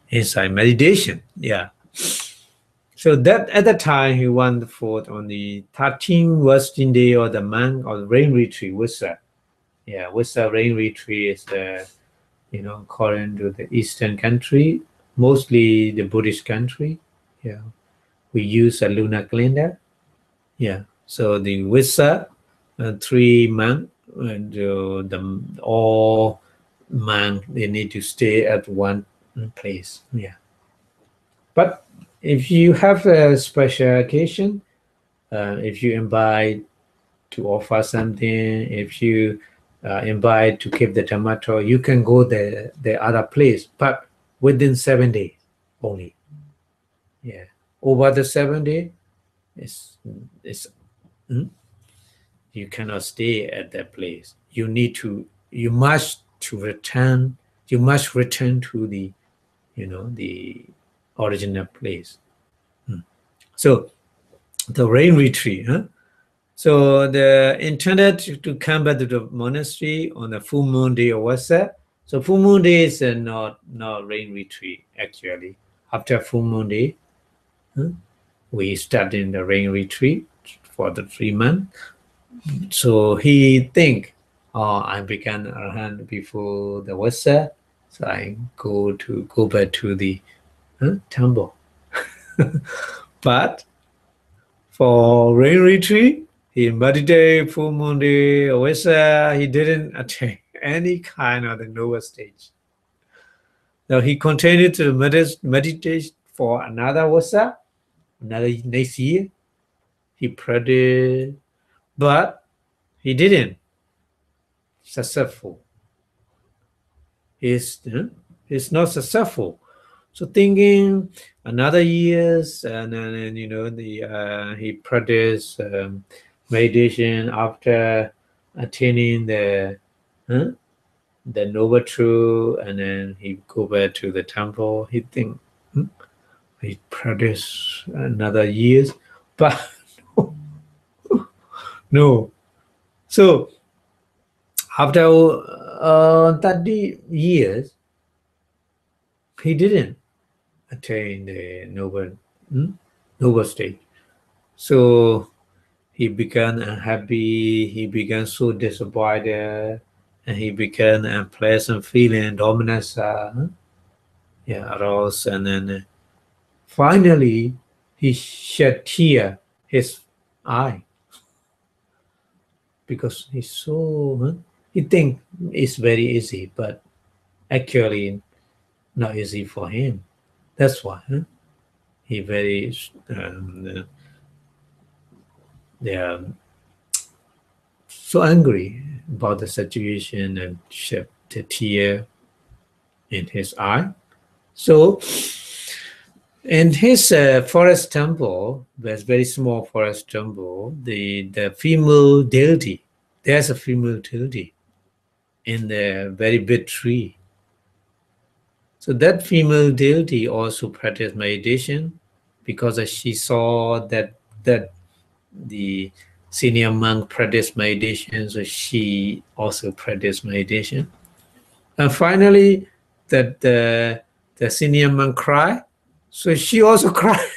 inside meditation. Yeah. So that at the time he went forth on the 13th working day of the month of the rain retreat, Vissa. Yeah, Vissa rain retreat is according to the Eastern country, mostly the Buddhist country. Yeah, we use a lunar calendar. Yeah, so the Visa, 3 months, and all month they need to stay at one place. Yeah, but if you have a special occasion, if you invite to offer something, if you invite to keep the tomato, you can go the other place, but within 7 days only. Yeah, over the 7 days, it's you cannot stay at that place. You must return to the the original place. So the rain retreat, so the intended to come back to the monastery on the full moon day or Vasa. So full moon day is not rain retreat actually. After full moon day, we start in the rain retreat for the 3 months. So he think, oh, I began Arahant before the Vasa, so I go back to the temple. But for rain retreat, he meditated full moon day, Vasa, he didn't attain any kind of the lower stage. Now he continued to meditate for another Vasa, another next year. He prayed, but he didn't successful. He's not successful. So thinking another years, and then he practiced meditation after attaining the noble truth, and then he go back to the temple. He think he practiced another years, but no. So after 30 years, he didn't attain the noble state. So he began unhappy, he began so disappointed, and he began unpleasant feeling, dominance, aroused, and then finally he shed tear his eye because he's so he think it's very easy, but actually not easy for him. That's why he very they are so angry about the situation and shed the tear in his eye. So in his forest temple, there's very small forest temple, the female deity, there's a female deity in the very big tree. So that female deity also practiced meditation because she saw that the senior monk practiced meditation, so she also practiced meditation. And finally, that the senior monk cried, so she also cried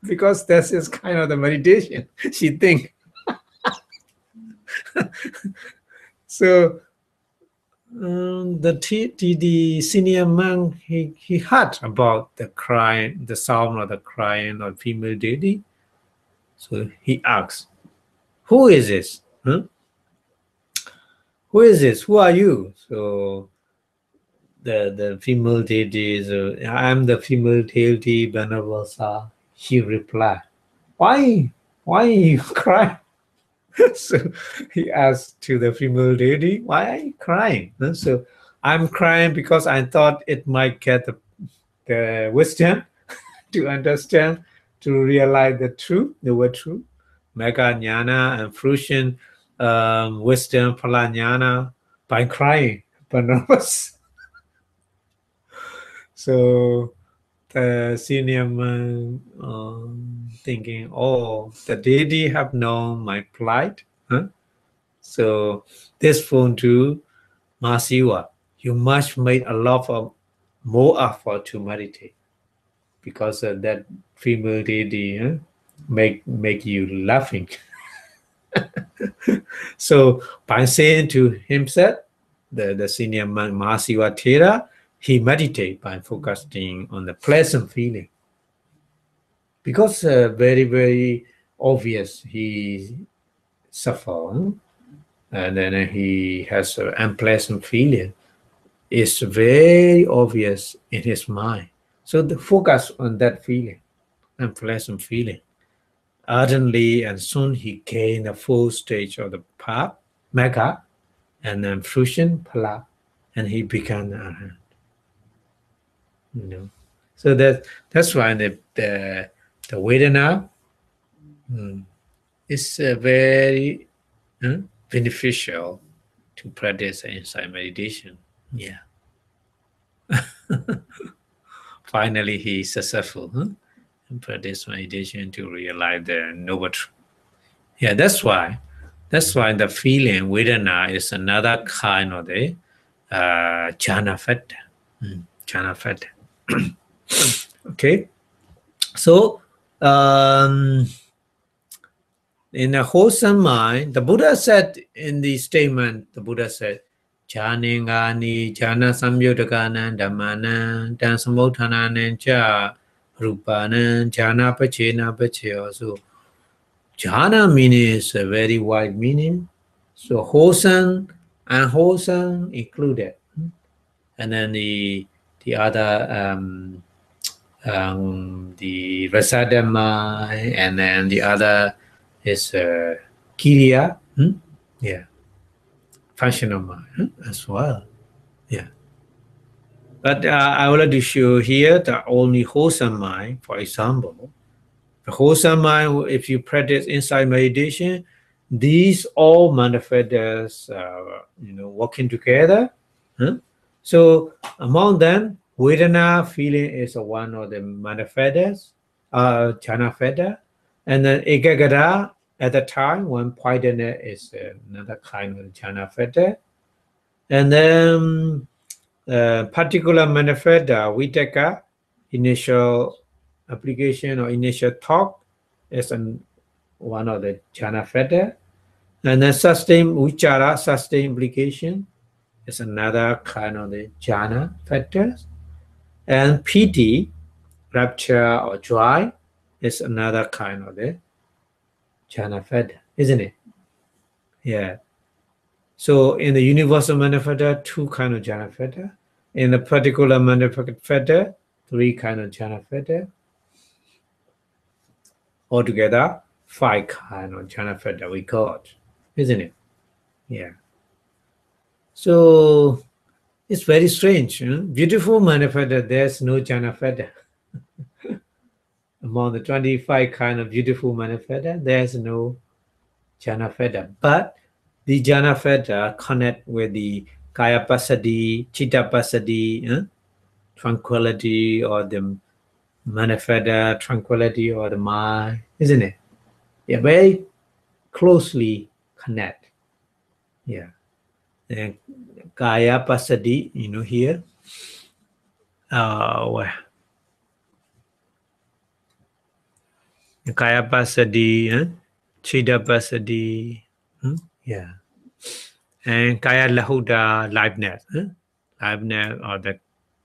because that is kind of the meditation she think. So the senior monk he heard about the crying, the sound of the crying of female deity. So he asked, "Who is this? Who is this? Who are you?" So the female deity is, "I'm the female deity, Venerable Sir." She replied, "Why you cry?" So he asked to the female deity, "Why are you crying?" So I'm crying because I thought it might get the wisdom to understand, to realize the truth, the word truth, mega jnana and fruition, wisdom, phala jnana, by crying, but nervous. So the senior man thinking, oh, the deity have known my plight. So this phone to Masiwa, you must make a lot of more effort to meditate, because that female deity make you laughing. So by saying to himself, the senior Mahasiva Thera, he meditated by focusing on the pleasant feeling. Because very, very obvious he suffers, and then he has an unpleasant feeling. It's very obvious in his mind. So the focus on that feeling, unpleasant feeling, ardently, and soon he gained the full stage of the path, Magga, and then fruition, Phala, and he became an arhat. You know, so that's why the Vedana is very beneficial to practice insight meditation. Yeah. Finally, he is successful in practice meditation to realize the noble truth. Yeah, that's why the feeling Vedana is another kind of the jhana factor. Jhana factor. Okay, so in a wholesome mind, the Buddha said in the statement, the Buddha said, Jhanengani, Jhana Samyodakana, Dhammana, Dan Samodhana, Cha Rupana, Jhana Pachena Pacheo. So jhana meaning is a very wide meaning. So wholesome, unwholesome included. And then the other the Rasadhamma, and then the other is Kiriya, yeah, functional mind as well, yeah. But I would like to show here the only wholesome mind. For example, the wholesome mind, if you practice insight meditation, these all manifest as working together. So among them, Vedana feeling is one of the manifestors, jhana factor, and then Ekagata at the time when Pῑti is another kind of jhana factor, and then particular manifestor Vitaka, initial application or initial thought, is one of the jhana factor, and then sustained vichara, sustained implication, is another kind of the jhana factors. And pīti, rapture or joy, is another kind of the jhana factor, isn't it? Yeah. So in the universal manifestor, 2 kind of jhana factor. In the particular manifestor, 3 kind of jhana factor. Altogether, 5 kind of jhana factor we got, isn't it? Yeah. So it's very strange. Beautiful manifestor, there's no jhana factor. Among the 25 kind of beautiful manifestor, there's no jhana factor. But the jhana factor connect with the kaya passaddhi, chitta passaddhi, tranquility, or the manifestor tranquility, or the mind, isn't it? Yeah, very closely connect. Yeah. And kaya passaddhi, here. Where? Kaya passaddhi, chitta passaddhi, yeah. And kaya lahuta, liveness, liveness or the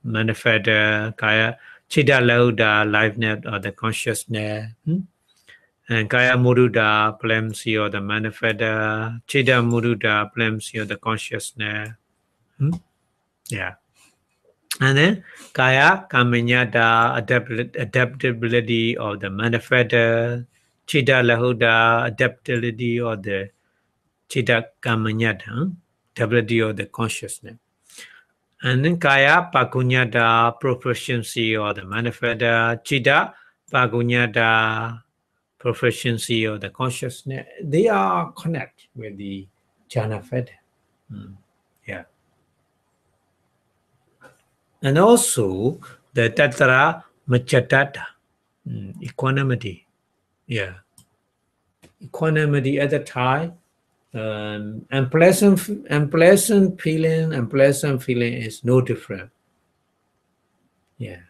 manifestor, kaya chitta lahuta, liveness or the consciousness, and kaya mudita, plemsi or the manifestor, chitta mudita, plemsi or the consciousness, yeah. And then kaya kamanyata, adaptability of the manifestor, chitta lahuta, adaptability of the chitta kamanyata, adaptability of the consciousness. And then kaya pakunyata, proficiency of the manifestor, chitta pakunyata, proficiency of the consciousness. They are connected with the jhana factor. Yeah. And also the tattara machatata, equanimity. Yeah. Equanimity at the time. Unpleasant feeling is no different. Yeah.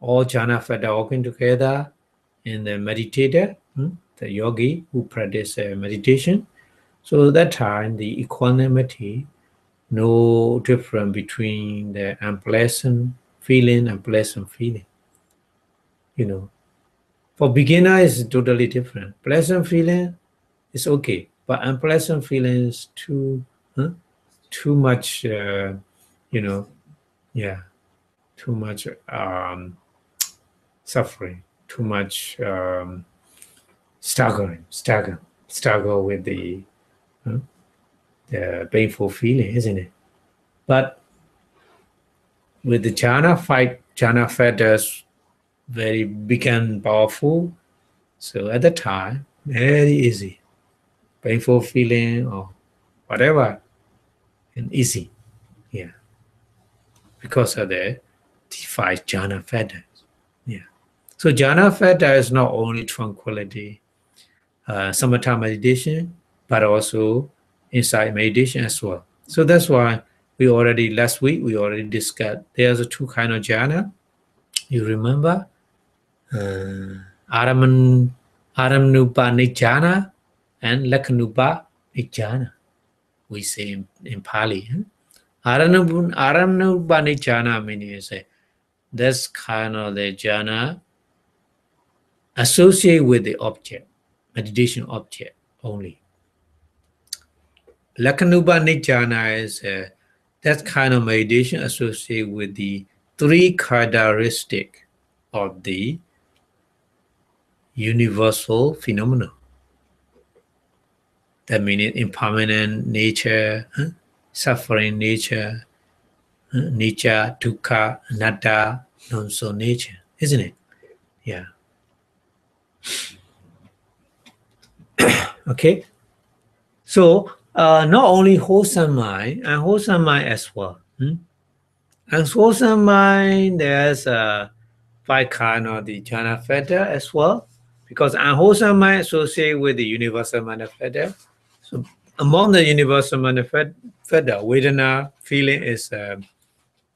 All jhana factor working together in the meditator, the yogi who practice meditation. So at that time, the equanimity, no difference between the unpleasant feeling and pleasant feeling. You know, for beginner, it's totally different. Pleasant feeling is okay, but unpleasant feeling is too much. You know, yeah, too much suffering, too much struggle with the painful feeling, isn't it? But with the jhana factors very big and powerful. So at the time, very easy, painful feeling or whatever, and easy, yeah, because of the five jhana factors, yeah. So jhana factor is not only tranquility, samatha meditation, but also insight meditation as well. So that's why last week we already discussed there's a two kind of jhana. You remember? Aramanupa Nijjhana and Lakhanupa Nijjhana, we say in Pali. Aramanupa Nijjhana means that's kind of the jhana associated with the object, meditation object only. Lakhanupa Nijjhana is that kind of meditation associated with the three characteristics of the universal phenomenon. That means impermanent nature, suffering nature, nature, dukkha, anatta, non-so nature, isn't it? Yeah. Okay. So not only wholesome mind, unwholesome mind as well. Unwholesome mind, there's five kind of the jhana factor as well, because unwholesome mind associated with the universal mind factor. So among the universal mind factor, Vedana feeling is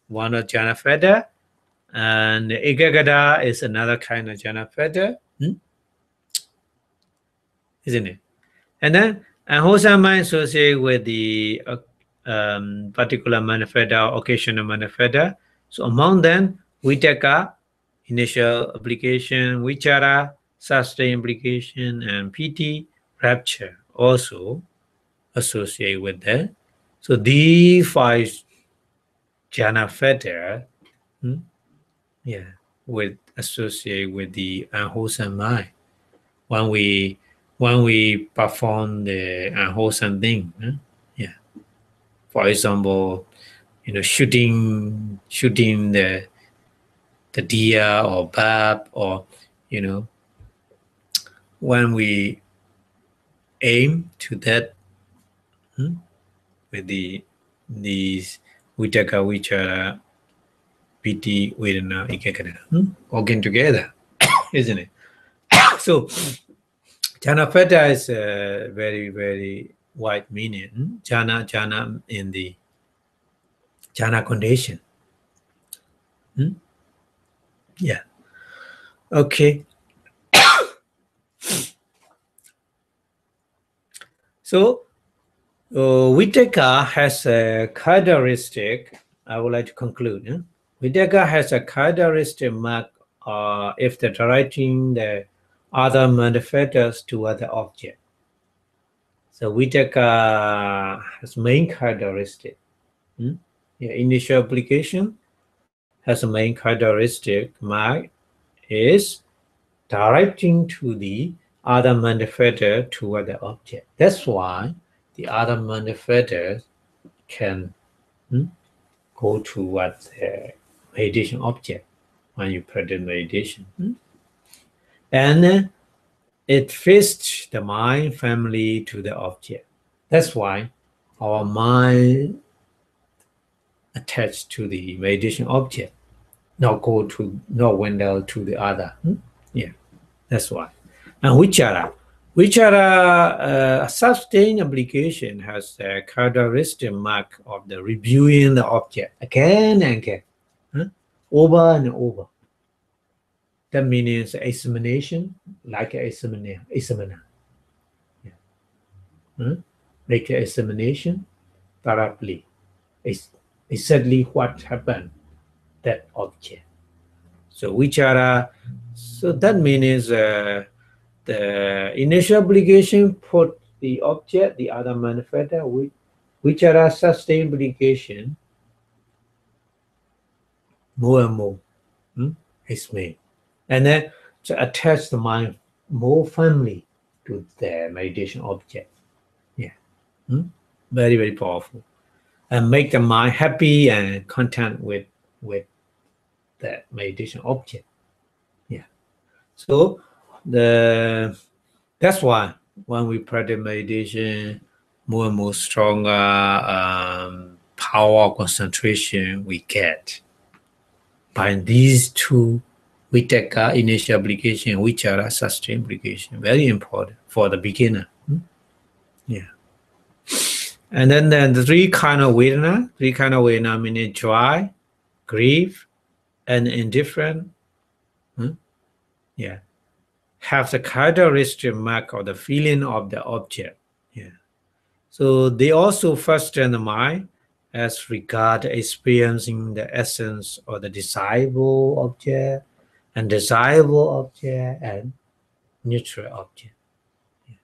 one of jhana factor, and ekagata is another kind of jhana factor, isn't it? And then unwholesome mind associated with the particular mind factor, occasional mind factor. So among them, vitaka, initial application, vichara, sustained application, and pīti, rapture, also associated with that. So these five jhana factors, with associated with the unwholesome mind. When we perform the unwholesome thing, for example, shooting the deer or bird, or when we aim to that with these vitaka, vichara, pīti, vedana, ekagata, working together, isn't it? So jhana factor is a very, very wide meaning. Jhana in the jhana condition. Yeah. Okay. So vitaka has a characteristic. I would like to conclude. Vitaka has a characteristic mark if the directing the other manifestors to other object. So vitaka has main characteristic. Initial application has a main characteristic mark is directing to the other manifestor to other object. That's why the other manifestors can go to what meditation object when you practice meditation. And it fits the mind family to the object. That's why our mind attached to the meditation object, not went down to the other. Yeah, that's why. And vichara, sustained application has a characteristic mark of the reviewing the object again and again, over and over. That means examination, like examiner. Yeah. make an examination thoroughly. It's exactly what happened, that object. So vichara, so that means the initial obligation put the object, the other manifestor, vichara sustained obligation, more and more is made. And then to attach the mind more firmly to the meditation object. Yeah. Very, very powerful. And make the mind happy and content with that meditation object. Yeah. So that's why when we practice meditation, more and more stronger power concentration we get. By these two, vitaka, initial obligation, vichara, sustained obligation, very important for the beginner. Yeah. And then the three kind of vedana meaning joy, grief, and indifferent. Yeah. Have the characteristic mark of the feeling of the object. Yeah. So they also fasten the mind as regard experiencing the essence of the desirable object, undesirable object, and neutral object. Yeah.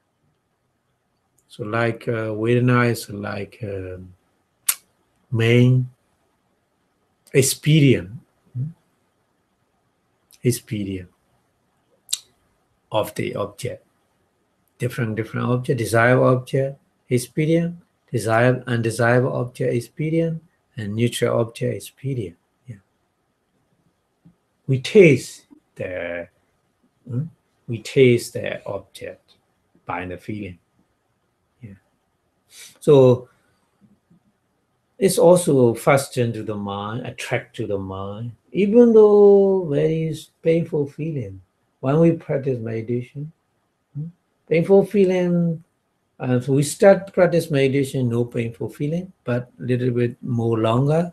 So like Vedana is like main experience of the object. Different object, desirable object, experience, desirable, undesirable object, experience, and neutral object, experience. Yeah. We taste the object by the feeling. Yeah. So it's also fastened to the mind, attract to the mind, even though very painful feeling. When we practice meditation, painful feeling, so we start practice meditation, no painful feeling, but a little bit more longer.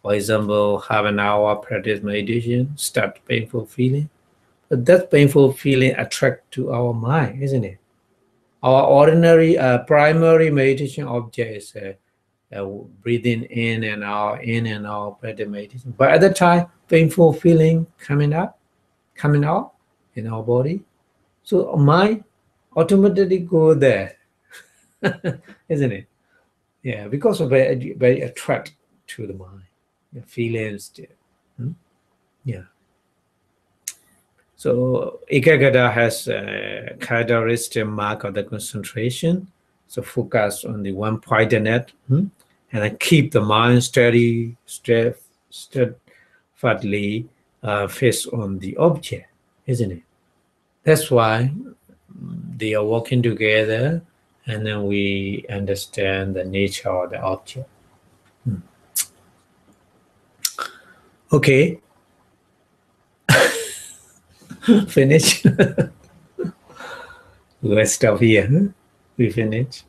For example, half an hour practice meditation, start painful feeling. But that painful feeling attract to our mind, isn't it? Our ordinary primary meditation object is breathing in and out, practice meditation. But at the time, painful feeling coming out in our body. So our mind automatically go there, isn't it? Yeah, because of very, very attract to the mind, the feelings. Yeah. So Ekagata has a characteristic mark of the concentration. So focus on the one pointedness, and then keep the mind steadfastly fixed on the object, isn't it? That's why they are working together, and then we understand the nature of the object. Okay. Finish. Let's stop here. We finish.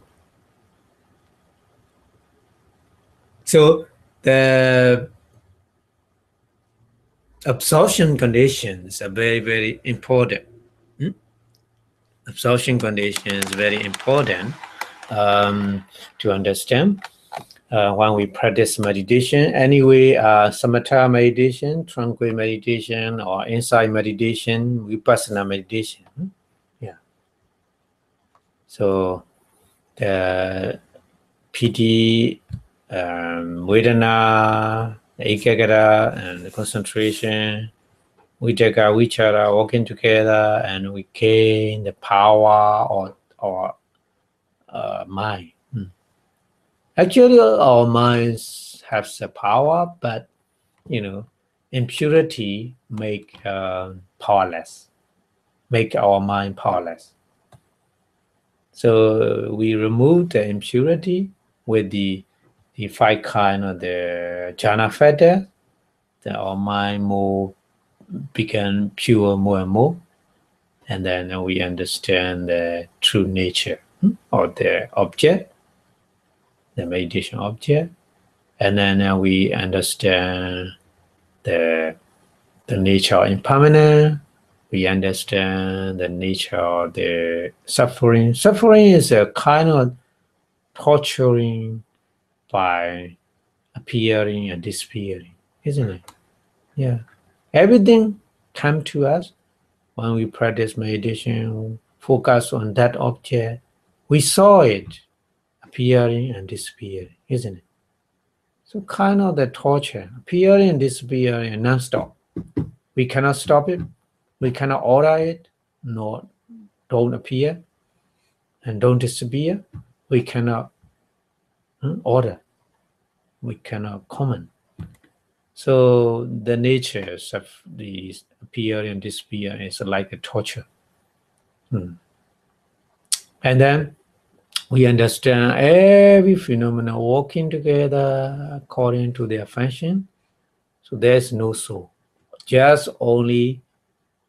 So the absorption conditions are very, very important. Absorption conditions is very important to understand when we practice meditation. Anyway, samatha meditation, tranquil meditation, or insight meditation, vipassanā meditation. Yeah. So the pīti, vedana, ekagata, and the concentration, vitaka, vichara, working together, and we gain the power or mind. Actually, our minds have the power, but impurity make powerless, make our mind powerless. So we remove the impurity with the five kind of the jhana factor, then our mind more become pure more and more, and then we understand the true nature of the object, the meditation object, and then we understand the nature of impermanence. We understand the nature of the suffering. Suffering is a kind of torturing by appearing and disappearing, isn't it? Yeah. Everything comes to us when we practice meditation, focus on that object. We saw it appearing and disappearing, isn't it? So kind of the torture, appearing and disappearing non-stop. We cannot stop it. We cannot order it. No, don't appear and don't disappear. We cannot order. We cannot comment. So the nature of the appear and disappear is like a torture. And then we understand every phenomenon working together according to their function. So there's no soul. Just only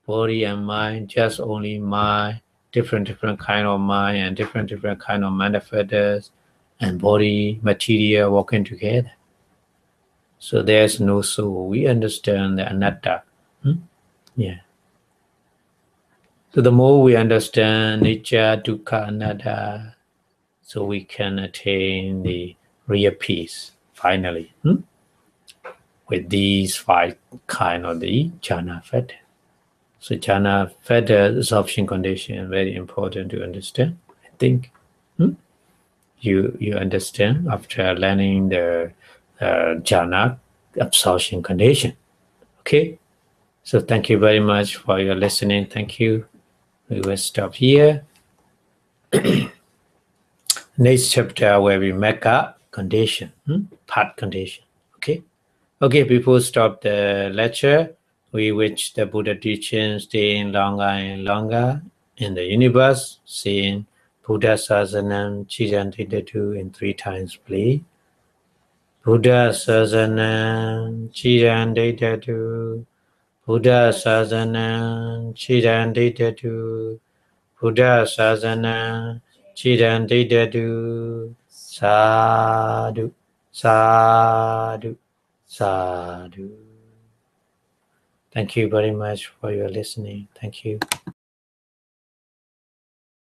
body and mind, just only mind, different kind of mind and different kind of manifestors and body, material working together. So there's no soul. We understand the anatta. Yeah. So the more we understand nature, dukkha, anatta, so we can attain the real peace, finally, with these 5 kind of the jhana factor. So jhana factor absorption condition, very important to understand. I think you understand after learning the jhana absorption condition. Okay, so thank you very much for your listening. Thank you. We will stop here. Next chapter where we make up condition, part condition. Okay. Okay, before stop the lecture, we wish the Buddha teaching staying longer and longer in the universe, saying Buddha Sasanam Chirantidatu in 3 times, please. Buddha Sasanam Chirantidatu, Buddha Sasanam Chirantidatu, Buddha Sasanam Chirantidatu, Sadhu, Sadhu, Sadhu. Thank you very much for your listening. Thank you.